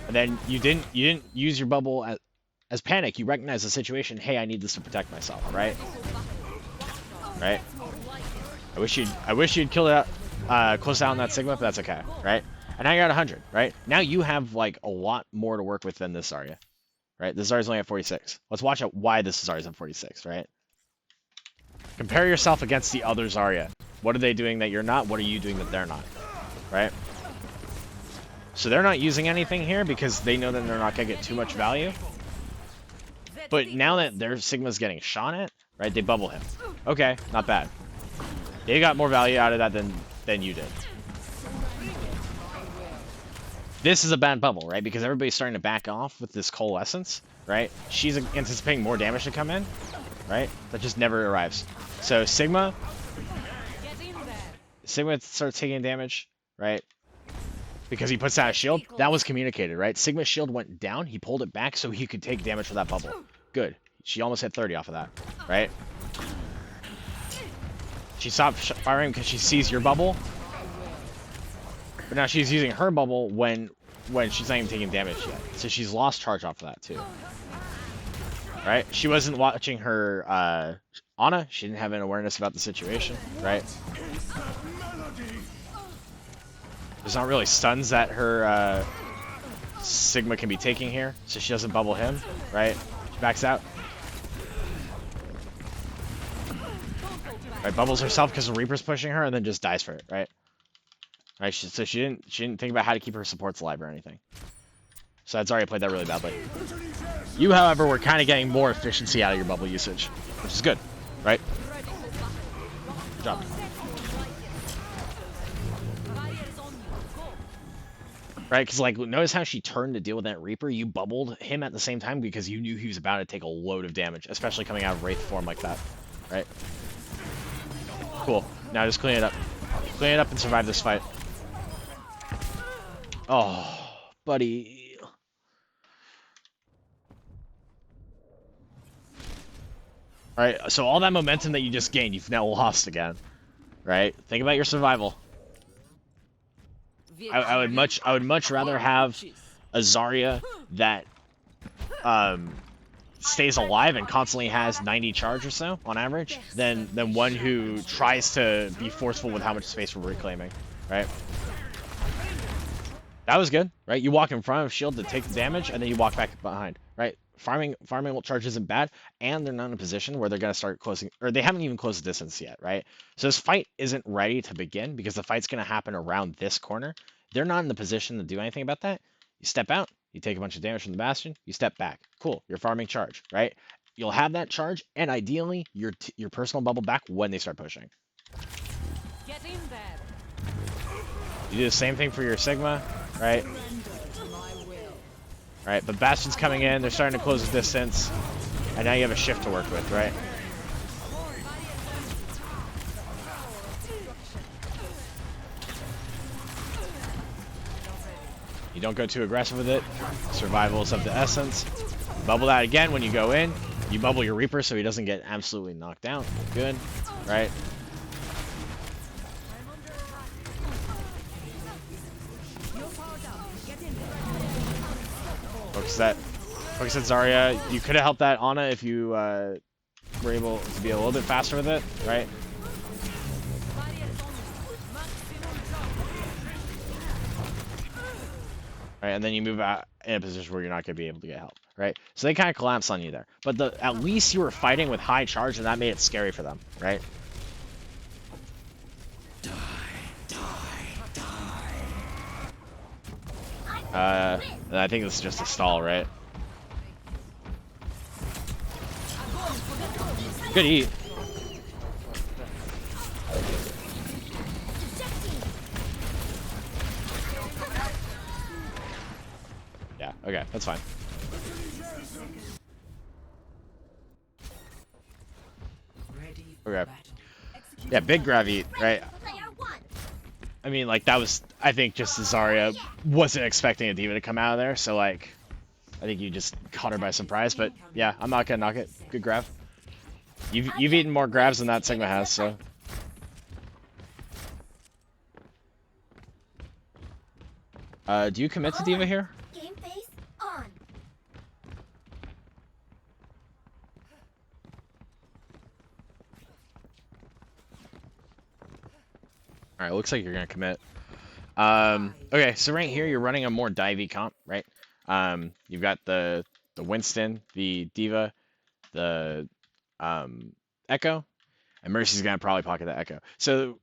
And then you didn't use your bubble as panic. You recognize the situation. Hey, I need this to protect myself, right? Right? I wish you'd kill it close out on that Sigma, but that's okay, right? And now you're at 100, right? Now you have like a lot more to work with than this Zarya, right? This Zarya's only at 46. Let's watch out why this Zarya's at 46, right? Compare yourself against the other Zarya. What are they doing that you're not? What are you doing that they're not, right? So they're not using anything here because they know that they're not gonna get too much value. But now that their Sigma's getting shot at, right? They bubble him. Okay, not bad. They got more value out of that than you did. This is a bad bubble, right? Because everybody's starting to back off with this coalescence, right? She's anticipating more damage to come in, right? That just never arrives. So Sigma starts taking damage, right? Because he puts out a shield. That was communicated, right? Sigma's shield went down. He pulled it back so he could take damage for that bubble. Good. She almost hit 30 off of that, right? She stopped firing because she sees your bubble. But now she's using her bubble when she's not even taking damage yet. So she's lost charge off of that too. Right? She wasn't watching her Ana. She didn't have an awareness about the situation, right? There's not really stuns that her Sigma can be taking here, so she doesn't bubble him, right? She backs out. Right, bubbles herself because the Reaper's pushing her and then just dies for it, right? Right, so she didn't think about how to keep her supports alive or anything. So that's already played that really badly. You, however, were kind of getting more efficiency out of your bubble usage, which is good, right? Good job. Right, because like notice how she turned to deal with that Reaper. You bubbled him at the same time because you knew he was about to take a load of damage, especially coming out of Wraith form like that, right? Cool. Now just clean it up. Clean it up and survive this fight. Oh, buddy. Alright, so all that momentum that you just gained, you've now lost again. Right? Think about your survival. I would much rather have a Zarya that stays alive and constantly has 90 charge or so on average than one who tries to be forceful with how much space we're reclaiming, right? That was good, right? You walk in front of shield to take the damage and then you walk back behind, right? Farming charge isn't bad, and they're not in a position where they're going to start closing, or they haven't even closed the distance yet, right? So this fight isn't ready to begin because the fight's going to happen around this corner. They're not in the position to do anything about that. You step out, you take a bunch of damage from the Bastion, you step back. Cool, you're farming charge, right? You'll have that charge, and ideally, your personal bubble back when they start pushing. Get in You do the same thing for your Sigma, right? Right, but Bastion's coming in, they're starting to close the distance, and now you have a shift to work with, right? You don't go too aggressive with it. Survival is of the essence. Bubble that again when you go in. You bubble your Reaper so he doesn't get absolutely knocked out. Good, right? Focus that Zarya. You could have helped that Ana if you were able to be a little bit faster with it, right? Right, and then you move out in a position where you're not going to be able to get help, right? So they kind of collapse on you there. But at least you were fighting with high charge, and that made it scary for them, right? And I think this is just a stall, right? Good eat. Yeah, okay, that's fine. Okay. Yeah, big grab eat, right? I mean, like, that was, I think, just Zarya wasn't expecting a D.Va to come out of there, so, like, I think you just caught her by surprise, but, yeah, I'm not gonna knock it. Good grab. You've eaten more grabs than that Sigma has, so. Do you commit to D.Va here? Game face on. Alright, looks like you're gonna commit. Okay, so right here you're running a more divey comp, right? You've got the Winston, the D.Va, the Echo, and Mercy's gonna probably pocket that Echo. So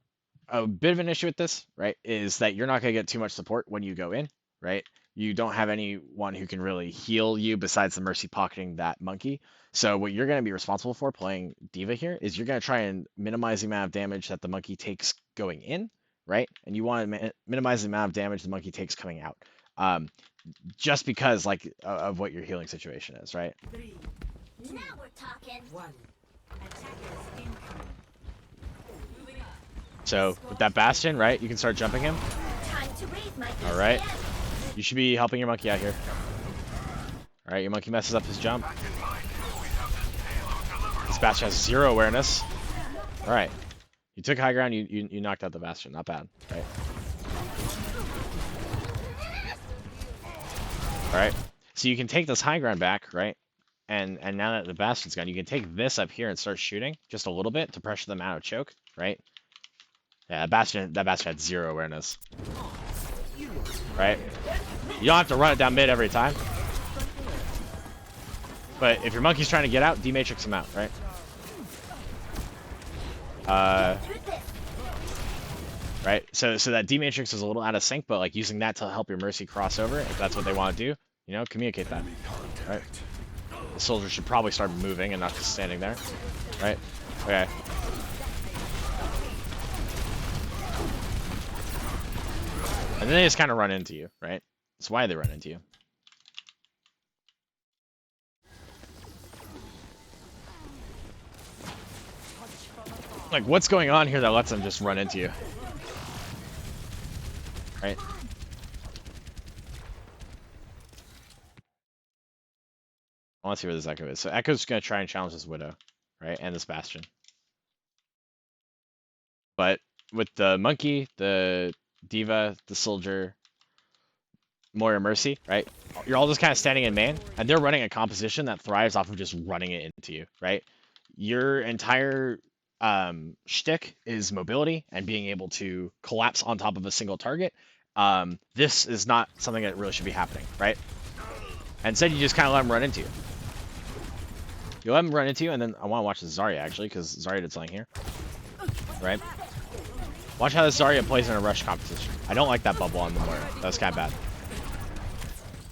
a bit of an issue with this, right, is that you're not gonna get too much support when you go in, right? You don't have anyone who can really heal you besides the Mercy pocketing that monkey. So what you're gonna be responsible for playing D.Va here is you're gonna try and minimize the amount of damage that the monkey takes going in, right? And you want to minimize the amount of damage the monkey takes coming out. Just because, like, of what your healing situation is, right? Now we're talking. So with that Bastion, right, you can start jumping him. Time to raise my All right, you should be helping your monkey out here. All right, your monkey messes up his jump. This Bastion has 0 awareness. All right, you took high ground. You knocked out the Bastion. Not bad, right? All right, so you can take this high ground back, right? And now that the Bastion's gone, you can take this up here and start shooting just a little bit to pressure them out of choke, right? Yeah, that Bastion had 0 awareness. Right? You don't have to run it down mid every time. But if your monkey's trying to get out, D-Matrix him out, right? Right? So that D-Matrix is a little out of sync, but like using that to help your Mercy cross over, if that's what they want to do, you know, communicate that. Right? The soldier should probably start moving and not just standing there. Right? Okay. And then they just kind of run into you, right? That's why they run into you. Like, what's going on here that lets them just run into you? Right? I want to see where this Echo is. So Echo's going to try and challenge this Widow, right? And this Bastion. But with the Monkey, the D.Va, the Soldier, Moira, Mercy, right? You're all just kind of standing in main, and they're running a composition that thrives off of just running it into you, right? Your entire shtick is mobility and being able to collapse on top of a single target. This is not something that really should be happening, right? And instead, you just kind of let them run into you. You let them run into you, and then I want to watch the Zarya, actually, because Zarya did something here, right? Watch how this Zarya plays in a rush competition. I don't like that bubble on the Moira. That's kind of bad.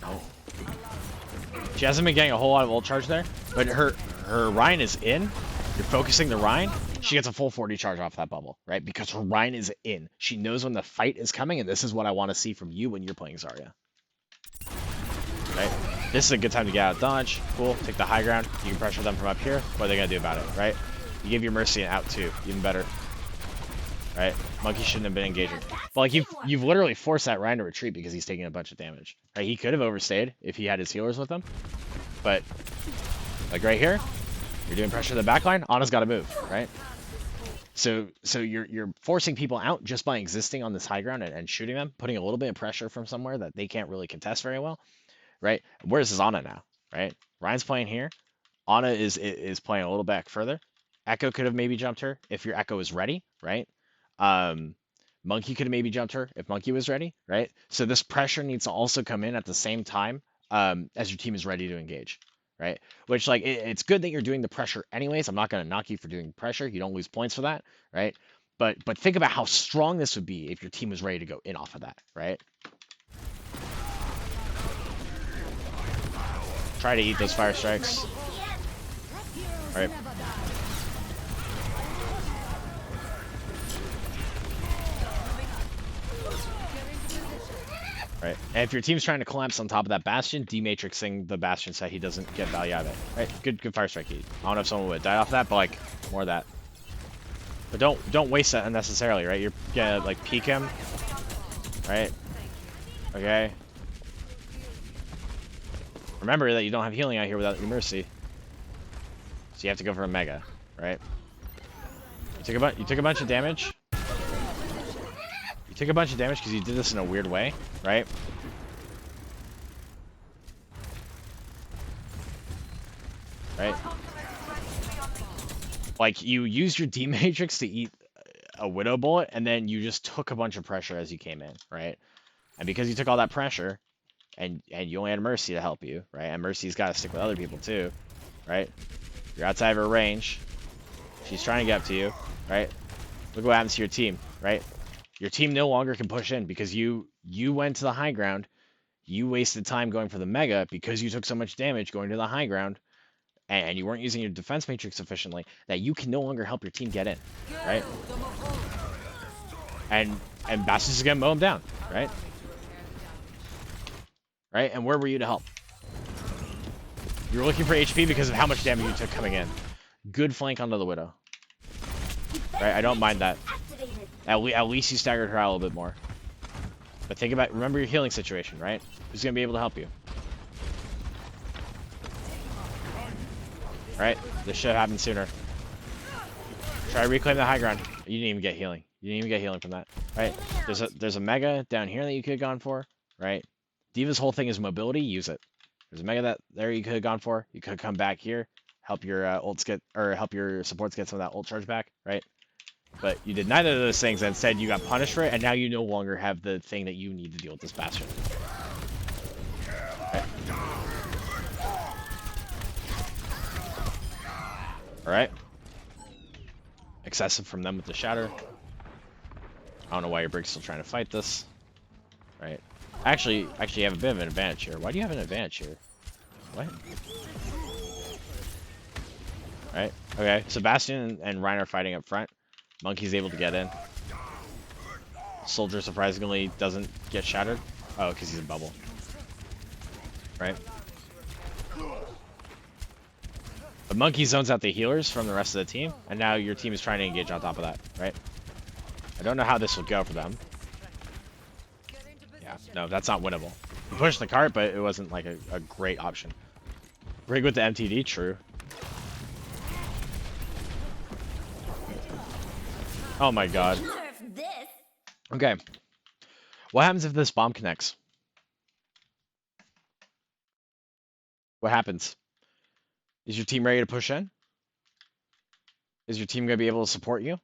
Oh. She hasn't been getting a whole lot of ult charge there, but her Rhine is in. You're focusing the Rhine, she gets a full 40 charge off that bubble, right? Because her Ryan is in. She knows when the fight is coming, and this is what I want to see from you when you're playing Zarya. Right? This is a good time to get out of dodge. Cool. Take the high ground. You can pressure them from up here. What are they going to do about it, right? You give your Mercy an out too. Even better. Right? Monkey shouldn't have been engaging. But like you've literally forced that Ryan to retreat because he's taking a bunch of damage. Right? He could have overstayed if he had his healers with him. But like right here, you're doing pressure to the backline. Ana's got to move, right? So you're forcing people out just by existing on this high ground and shooting them, putting a little bit of pressure from somewhere that they can't really contest very well, right? Where's his Ana now, right? Ryan's playing here. Ana is playing a little back further. Echo could have maybe jumped her if your Echo is ready, right? Monkey could have maybe jumped her if Monkey was ready, right? So this pressure needs to also come in at the same time as your team is ready to engage, right? Which, like, it's good that you're doing the pressure anyways. I'm not going to knock you for doing pressure. You don't lose points for that, right? But think about how strong this would be if your team was ready to go in off of that, right? Try to eat those fire strikes. All right. Right, and if your team's trying to collapse on top of that bastion, dematrixing the bastion so he doesn't get value out of it. Right, good fire strike. I don't know if someone would die off that, but like more of that. But don't waste that unnecessarily, right? You're gonna like peek him, right? Okay. Remember that you don't have healing out here without your Mercy, so you have to go for a Mega, right? You took a bunch of damage. Took a bunch of damage because you did this in a weird way, right? Right? Like, you used your D-Matrix to eat a Widow Bullet, and then you just took a bunch of pressure as you came in, right? And because you took all that pressure, and you only had Mercy to help you, right? And Mercy's got to stick with other people too, right? You're outside of her range. She's trying to get up to you, right? Look what happens to your team, right? Your team no longer can push in because you went to the high ground. You wasted time going for the Mega because you took so much damage going to the high ground, and you weren't using your defense matrix sufficiently that you can no longer help your team get in, right? And Bastion's gonna mow him down, right? Right? And where were you to help? You were looking for HP because of how much damage you took coming in. Good flank onto the Widow. Right? I don't mind that. At least you staggered her out a little bit more. But think about, remember your healing situation, right? Who's going to be able to help you? Right? This should have happened sooner. Try to reclaim the high ground. You didn't even get healing. You didn't even get healing from that. Right? There's a Mega down here that you could have gone for. Right? D.Va's whole thing is mobility. Use it. There's a Mega that there you could have gone for. You could have come back here. Help your ults get, or help your supports get some of that ult charge back. Right? But you did neither of those things, and instead you got punished for it, and now you no longer have the thing that you need to deal with this Bastion. Okay. Alright. Excessive from them with the Shatter. I don't know why your Brig's still trying to fight this. Right. Actually, you have a bit of an advantage here. Why do you have an advantage here? What? Right. Okay, so Bastion and Ryan are fighting up front. Monkey's able to get in. Soldier surprisingly doesn't get shattered. Oh, because he's a bubble. Right? But Monkey zones out the healers from the rest of the team, and now your team is trying to engage on top of that, right? I don't know how this will go for them. Yeah, no, that's not winnable. You pushed the cart, but it wasn't like a great option. Rig with the MTD, true. Oh my god. Okay. What happens if this bomb connects? What happens? Is your team ready to push in? Is your team going to be able to support you?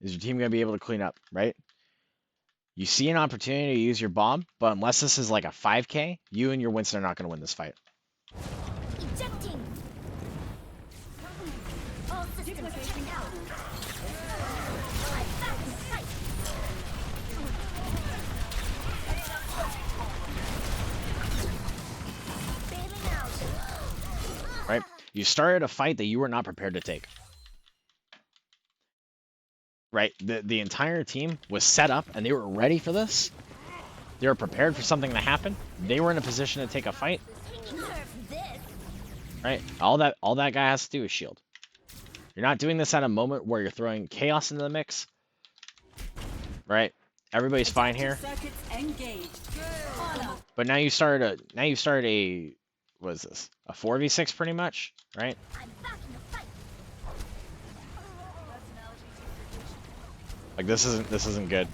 Is your team going to be able to clean up, right? You see an opportunity to use your bomb, but unless this is like a 5k, you and your Winston are not going to win this fight. Ejecting. All systems checked out. Right? You started a fight that you were not prepared to take. right? The entire team was set up and they were ready for this. They were prepared for something to happen. They were in a position to take a fight, Nerf this. right? All that guy has to do is shield. You're not doing this at a moment where you're throwing chaos into the mix, right? Everybody's fine here. Circuits engaged. But now you started a what is this? A 4v6 pretty much, right? I'm back in the fight. Like this isn't good.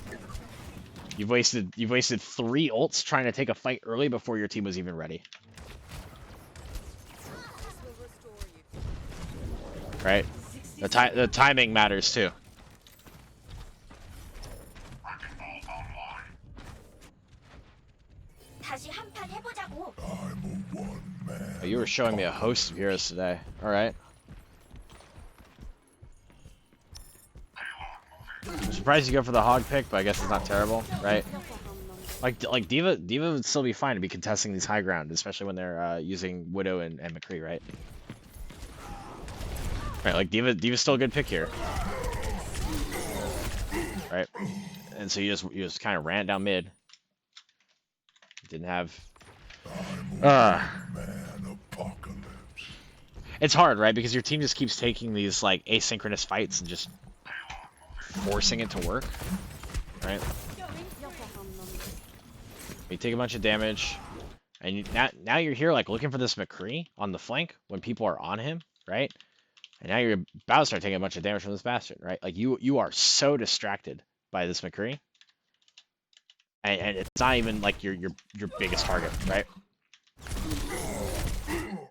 You've wasted 3 ults trying to take a fight early before your team was even ready. Right? The timing matters too. 다시 한판 해보자고. Oh, you were showing me a host of heroes today. All right. I'm surprised you go for the hog pick, but I guess it's not terrible, right? Like Diva would still be fine to be contesting these high ground, especially when they're using Widow and McCree, right? Right, like Diva's still a good pick here, right? And so you just kind of ran down mid. Didn't have. It's hard, right? Because your team just keeps taking these like asynchronous fights and just forcing it to work, right? You take a bunch of damage, and now you're here like looking for this McCree on the flank when people are on him, right? And now you're about to start taking a bunch of damage from this Bastion, right? Like you are so distracted by this McCree, and it's not even like your biggest target, right?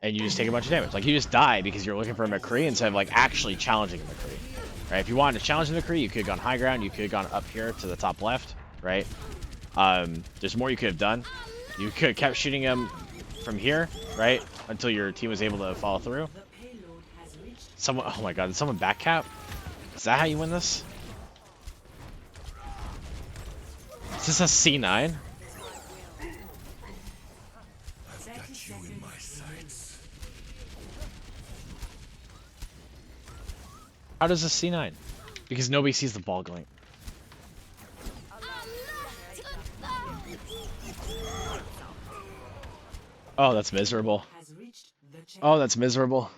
And you just take a bunch of damage. Like you just die because you're looking for a McCree instead of like actually challenging a McCree, right? If you wanted to challenge the McCree, you could have gone high ground. You could have gone up here to the top left, right? There's more you could have done. You could have kept shooting him from here, right? Until your team was able to follow through. Someone, oh my god, did someone back cap? Is that how you win this? Is this a C9? How does this C9? Because nobody sees the ball going. Oh, that's miserable. Oh, that's miserable.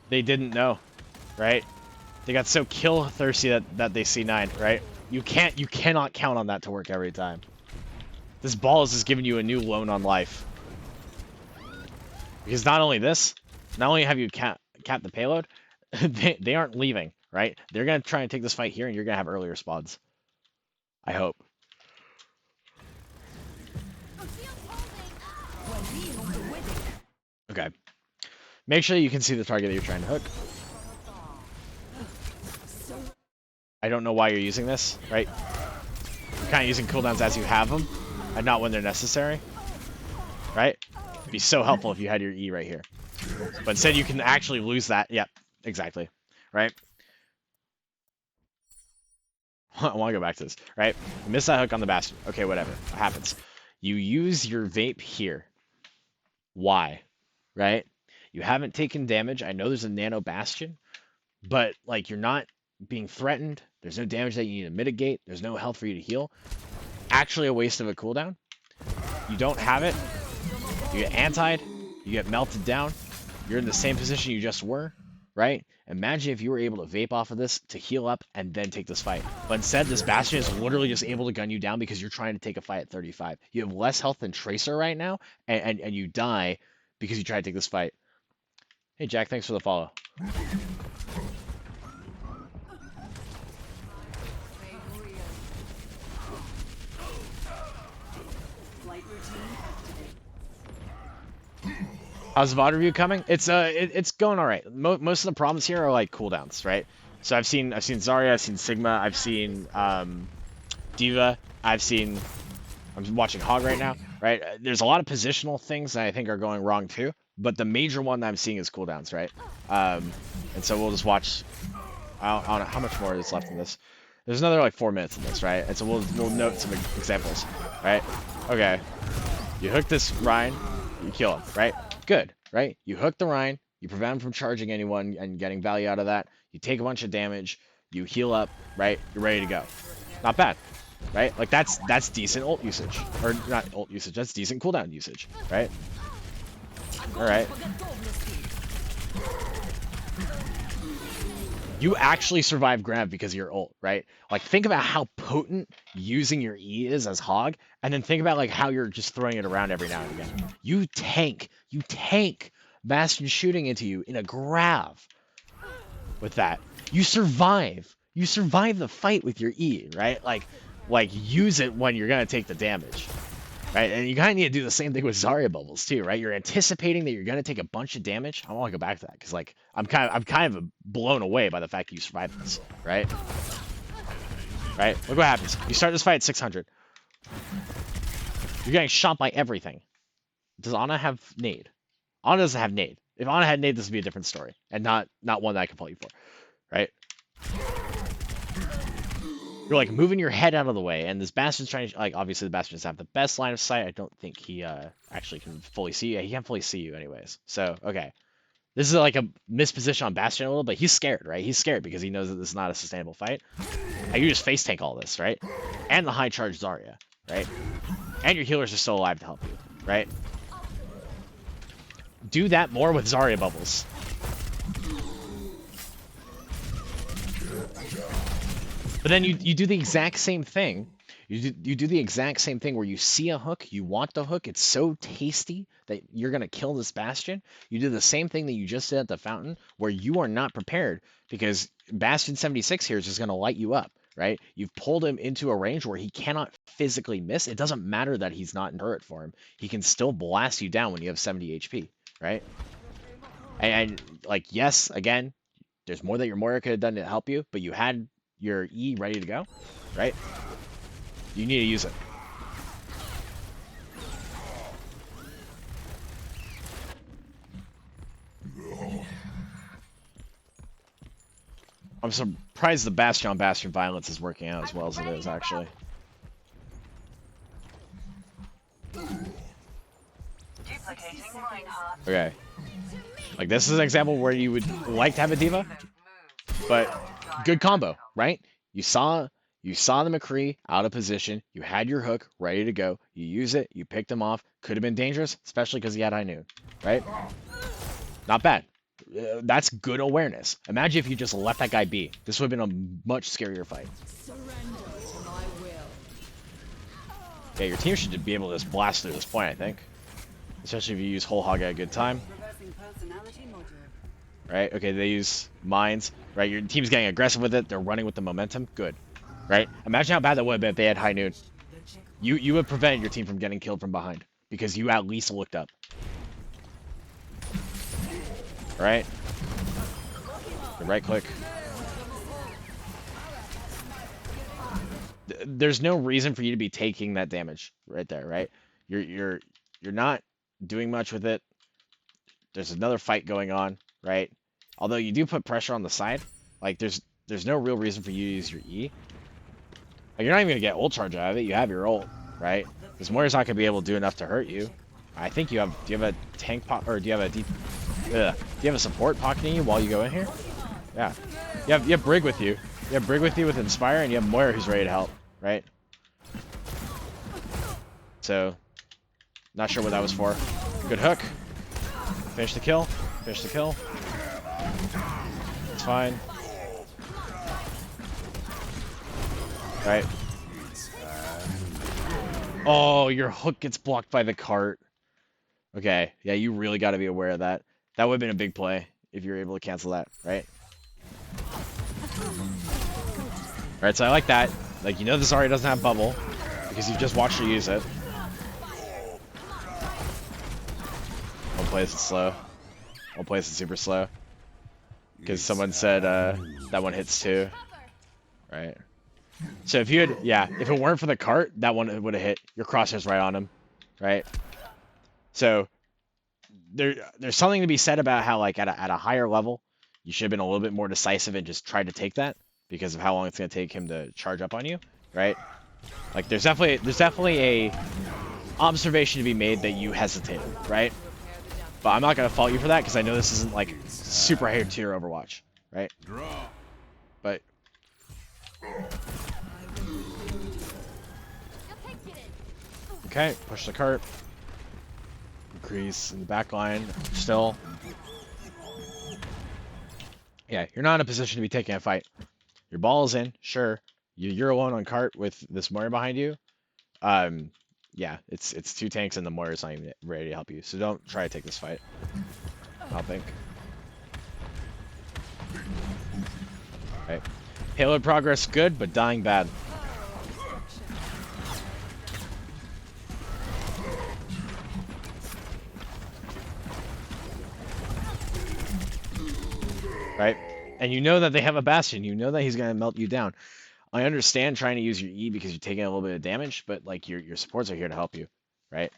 They didn't know, right? They got so kill thirsty that they C9, right? You cannot count on that to work every time. This ball is just giving you a new loan on life. Because not only have you capped the payload, they aren't leaving, right? They're gonna try and take this fight here, and you're gonna have earlier spawns. I hope. Okay. Make sure you can see the target that you're trying to hook. I don't know why you're using this, right? You're kind of using cooldowns as you have them, and not when they're necessary, right? It'd be so helpful if you had your E right here. But instead you can actually lose that. Yep, exactly, right? I want to go back to this, right? You miss that hook on the Bastion. Okay, whatever. What happens? You use your vape here. Why? Right? You haven't taken damage. I know there's a nano Bastion, but like you're not being threatened. There's no damage that you need to mitigate. There's no health for you to heal. Actually a waste of a cooldown. You don't have it. You get antied. You get melted down. You're in the same position you just were, right? Imagine if you were able to vape off of this to heal up and then take this fight. But instead, this Bastion is literally just able to gun you down because you're trying to take a fight at 35. You have less health than Tracer right now, and you die because you try to take this fight. Hey, Jack, thanks for the follow. How's the VOD review coming? It's going all right. Most of the problems here are like cooldowns, right? So I've seen Zarya, I've seen Sigma, I've seen Diva, I'm watching Hog right now, right? There's a lot of positional things that I think are going wrong too, but the major one that I'm seeing is cooldowns, right? And so we'll just watch. I don't know how much more is left in this. There's another like 4 minutes in this, right? And so we'll note some examples, right? Okay, you hook this Ryan, you kill him, right? Good, right? You hook the Ryan, You prevent him from charging anyone and getting value out of that. You take a bunch of damage. You heal up, right? You're ready to go. Not bad, right? Like that's decent ult usage, or not ult usage. That's decent cooldown usage, right? All right. You actually survive grab because of your ult, right? Like think about how potent using your E is as Hog, and then think about like how you're just throwing it around every now and again. You tank Bastion shooting into you in a grab. With that, you survive. You survive the fight with your E, right? Like use it when you're gonna take the damage. Right, and you kind of need to do the same thing with Zarya bubbles too, right? You're anticipating that you're gonna take a bunch of damage. I want to go back to that because, like, I'm kind of blown away by the fact that you survived this, right? Right. Look what happens. You start this fight at 600. You're getting shot by everything. Does Ana have nade? Ana doesn't have nade. If Ana had nade, this would be a different story, and not one that I can fault you for, right? You're like moving your head out of the way, and this Bastion's trying to, like, obviously the Bastion doesn't have the best line of sight. I don't think he actually can fully see you. He can't fully see you anyways. So, okay. This is like a misposition on Bastion a little, but he's scared, right? He's scared because he knows that this is not a sustainable fight. And you just face tank all this, right? And the high charge Zarya, right? And your healers are still alive to help you, right? Do that more with Zarya bubbles. But then you do the exact same thing. You do the exact same thing where you see a hook, you want the hook, it's so tasty that you're going to kill this Bastion. You do the same thing that you just did at the fountain where you are not prepared because Bastion 76 here is just going to light you up, right? You've pulled him into a range where he cannot physically miss. It doesn't matter that he's not in turret for him. He can still blast you down when you have 70 HP, right? And like, yes, again, there's more that your Moira could have done to help you, but you had your E ready to go, right? You need to use it. I'm surprised the Bastion violence is working out as well as it is, actually. Okay. Like, this is an example where you would like to have a diva, but good combo, right? You saw the McCree out of position. You had your hook ready to go. You use it. You picked him off. Could have been dangerous, especially because he had high noon, right? Not bad. That's good awareness. Imagine if you just let that guy be. This would have been a much scarier fight. Surrender to my will. Yeah, your team should be able to just blast through this point, I think. Especially if you use Whole Hog at a good time. Right? Okay, they use mines. Right? Your team's getting aggressive with it. They're running with the momentum. Good. Right? Imagine how bad that would have been if they had high noon. You would prevent your team from getting killed from behind because you at least looked up. Right? Right click. There's no reason for you to be taking that damage right there, right? You're not doing much with it. There's another fight going on, right? Although you do put pressure on the side, like there's no real reason for you to use your E. Like, you're not even gonna get ult charge out of it. You have your ult, right? This Moira's not gonna be able to do enough to hurt you. I think you have. Do you have a tank pot, or do you have a deep? Do you have a support pocketing you while you go in here? Yeah. You have Brig with you. You have Brig with you with Inspire, and you have Moira who's ready to help, right? So, not sure what that was for. Good hook. Finish the kill. Finish the kill. It's fine. Right. Oh, your hook gets blocked by the cart. Okay. Yeah, you really got to be aware of that. That would have been a big play if you're able to cancel that, right? Alright, so I like that. Like, you know this already doesn't have bubble because you've just watched her use it. One place it's slow. One place it's super slow. Because someone said that one hits too. Right. So if you had, yeah, if it weren't for the cart, that one would have hit. Your crosshair's right on him. Right? So there's something to be said about how, like, at a higher level, you should have been a little bit more decisive and just tried to take that because of how long it's going to take him to charge up on you, right? Like, there's definitely a observation to be made that you hesitated, right? But I'm not gonna fault you for that because I know this isn't like super high tier Overwatch, right? Draw. But okay, push the cart. Increase in the back line. Still. Yeah, you're not in a position to be taking a fight. Your ball is in, sure. You're alone on cart with this Moira behind you. Yeah, it's two tanks and the Moira's not even ready to help you. So don't try to take this fight. I don't think. Right. Payload progress good, but dying bad. Right? And you know that they have a Bastion. You know that he's going to melt you down. I understand trying to use your E because you're taking a little bit of damage, but like your supports are here to help you, right?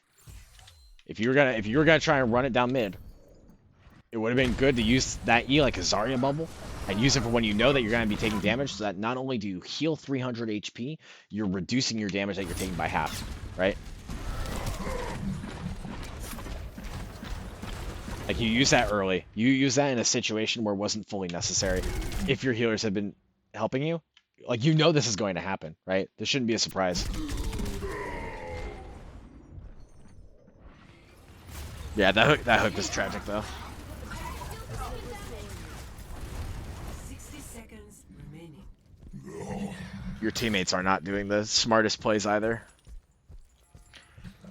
If you were gonna try and run it down mid, it would have been good to use that E like a Zarya bubble and use it for when you know that you're gonna be taking damage, so that not only do you heal 300 HP, you're reducing your damage that you're taking by half, right? Like you use that early. You use that in a situation where it wasn't fully necessary. If your healers had been helping you, like you know this is going to happen, right? This shouldn't be a surprise. Yeah, that hook was tragic though. 60 seconds remaining. Your teammates are not doing the smartest plays either.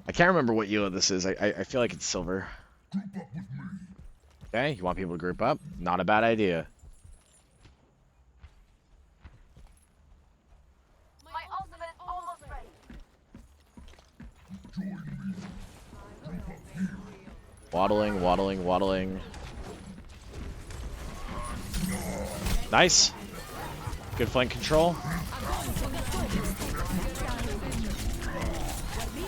I can't remember what elo this is. I feel like it's silver. Okay, you want people to group up? Not a bad idea. My ultimate is almost ready. Waddling, waddling, waddling. Nice. Good flank control.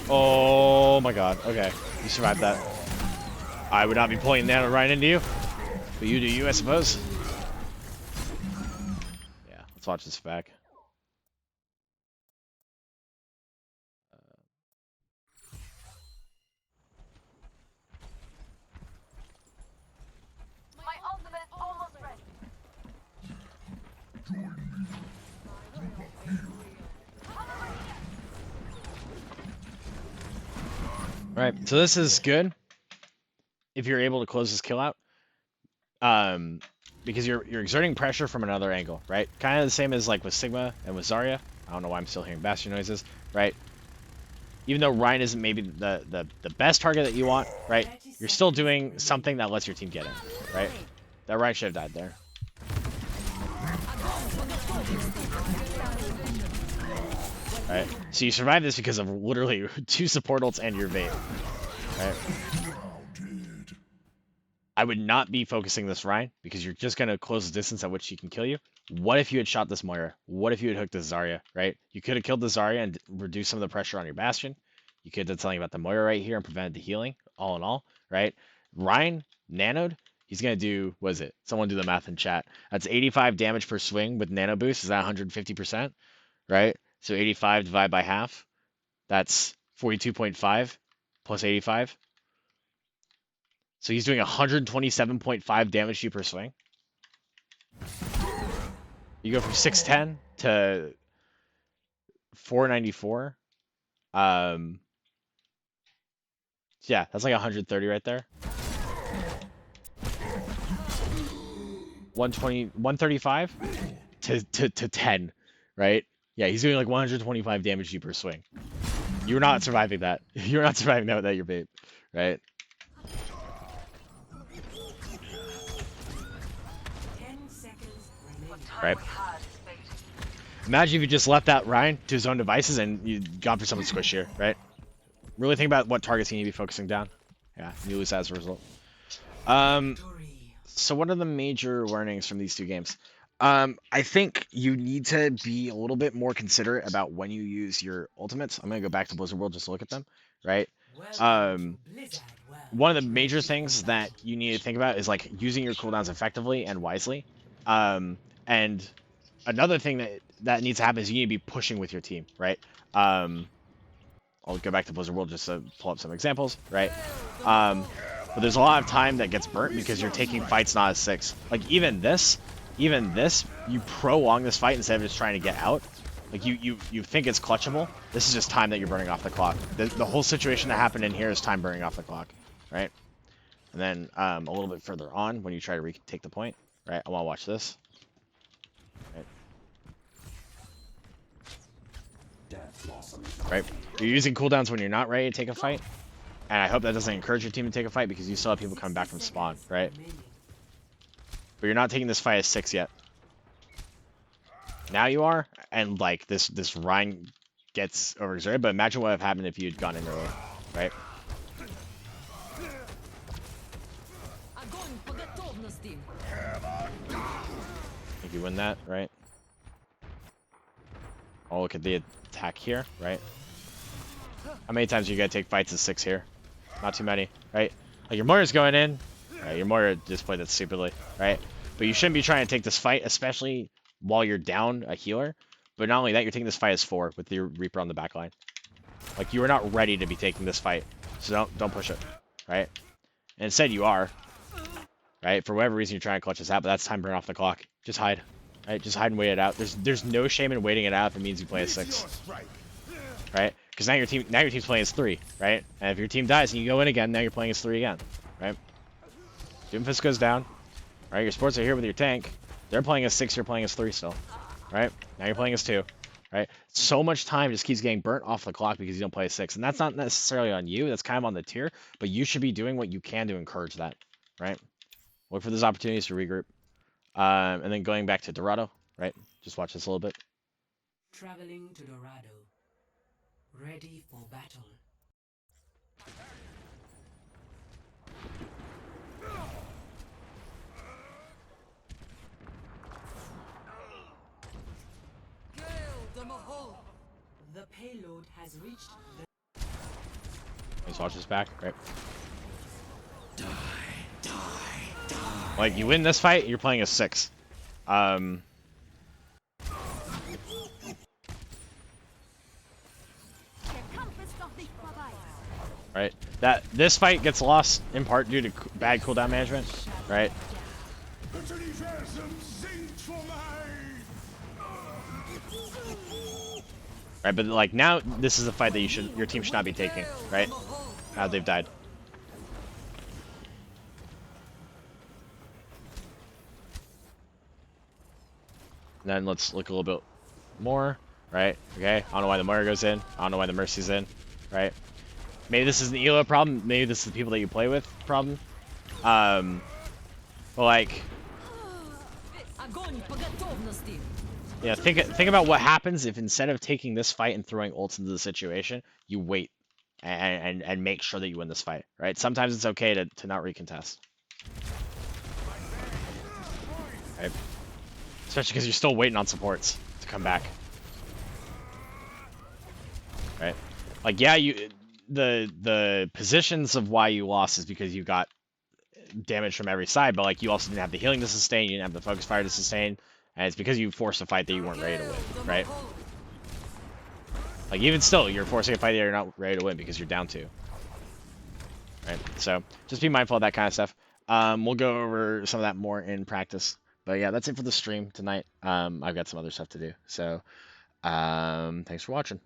Oh my god. Okay. You survived that. I would not be pulling Nano right into you. But you do you, I suppose. Yeah, let's watch this back. My ultimate is almost ready. Right, so this is good if you're able to close this kill out, because you're exerting pressure from another angle, right? Kind of the same as like with Sigma and with Zarya. I don't know why I'm still hearing Bastion noises, right? Even though Ryan isn't maybe the best target that you want, right? You're still doing something that lets your team get in, right? That Ryan should have died there. Right, so you survive this because of literally 2 support ults and your bait. Right. I would not be focusing this Ryan because you're just gonna close the distance at which he can kill you. What if you had shot this Moira? What if you had hooked this Zarya? Right? You could have killed the Zarya and reduced some of the pressure on your Bastion. You could have done something about the Moira right here and prevented the healing. All in all, right? Ryan nanoed. He's gonna do. What is it? Someone do the math in chat. That's 85 damage per swing with nano boost. Is that 150%? Right? So 85 divided by half, that's 42.5 plus 85. So he's doing 127.5 damage to you per swing. You go from 610 to 494. Yeah, that's like 130 right there. 135 to 10, right? Yeah, he's doing like 125 damage to you per swing. You're not surviving that. You're not surviving that without your bait, right? 10 seconds remaining. Right. Imagine if you just left that Ryan to his own devices and you gone for someone squish here, right? Really think about what targets you need to be focusing down. Yeah, you lose as a result. So what are the major learnings from these 2 games? I think you need to be a little bit more considerate about when you use your ultimates. I'm gonna go back to Blizzard World just to look at them, right? One of the major things that you need to think about is like using your cooldowns effectively and wisely. And another thing that needs to happen is you need to be pushing with your team, right? I'll go back to Blizzard World just to pull up some examples, right? But there's a lot of time that gets burnt because you're taking fights not as 6. Like even this, you prolong this fight instead of just trying to get out. Like you think it's clutchable. This is just time that you're burning off the clock. The whole situation that happened in here is time burning off the clock, right? And then a little bit further on, when you try to retake the point, right? I want to watch this. Right? You're using cooldowns when you're not ready to take a fight. And I hope that doesn't encourage your team to take a fight because you still have people coming back from spawn, right? But you're not taking this fight as 6 yet. Now you are, and like this Rhine gets overexerted, but imagine what would have happened if you had gone in earlier, right? If you win that, right? Oh, look at the attack here, right? How many times are you gonna take fights as 6 here? Not too many, right? Like your Moira's going in, right? Your Moira just played that stupidly, right? But you shouldn't be trying to take this fight, especially while you're down a healer. But not only that, you're taking this fight as 4 with your Reaper on the back line. Like you are not ready to be taking this fight, so don't push it, right? And instead you are, right? For whatever reason you're trying to clutch this out, but that's time burn off the clock. Just hide, right? Just hide and wait it out. There's no shame in waiting it out if it means you play as 6, right? Because now your team's playing as 3, right? And if your team dies and you go in again, now you're playing as 3 again, right? Doomfist goes down, right? Your sports are here with your tank. They're playing as 6, you're playing as 3 still, right? Now you're playing as 2, right? So much time just keeps getting burnt off the clock because you don't play as 6, and that's not necessarily on you. That's kind of on the tier, but you should be doing what you can to encourage that, right? Look for those opportunities to regroup, and then going back to Dorado, right? Just watch this a little bit. Traveling to Dorado. Ready for battle. The payload has reached the... Let's watch this back, right? Like, you win this fight, you're playing as 6. Right? This fight gets lost in part due to bad cooldown management, right? Right, but like now, this is a fight that your team should not be taking, right? Now they've died. And then let's look a little bit more, right? Okay, I don't know why the Moira goes in. I don't know why the Mercy's in, right? Maybe this is an Elo problem. Maybe this is the people that you play with problem. But like, yeah, think about what happens if instead of taking this fight and throwing ults into the situation, you wait and make sure that you win this fight, right? Sometimes it's okay to not recontest, right? Especially because you're still waiting on supports to come back, right? Like, yeah, the positions of why you lost is because you got damage from every side, but like you also didn't have the healing to sustain, you didn't have the focus fire to sustain, and it's because you forced a fight that you weren't ready to win, right? Like even still, you're forcing a fight that you're not ready to win because you're down 2, right? So just be mindful of that kind of stuff. We'll go over some of that more in practice, but yeah, that's it for the stream tonight. I've got some other stuff to do, so thanks for watching.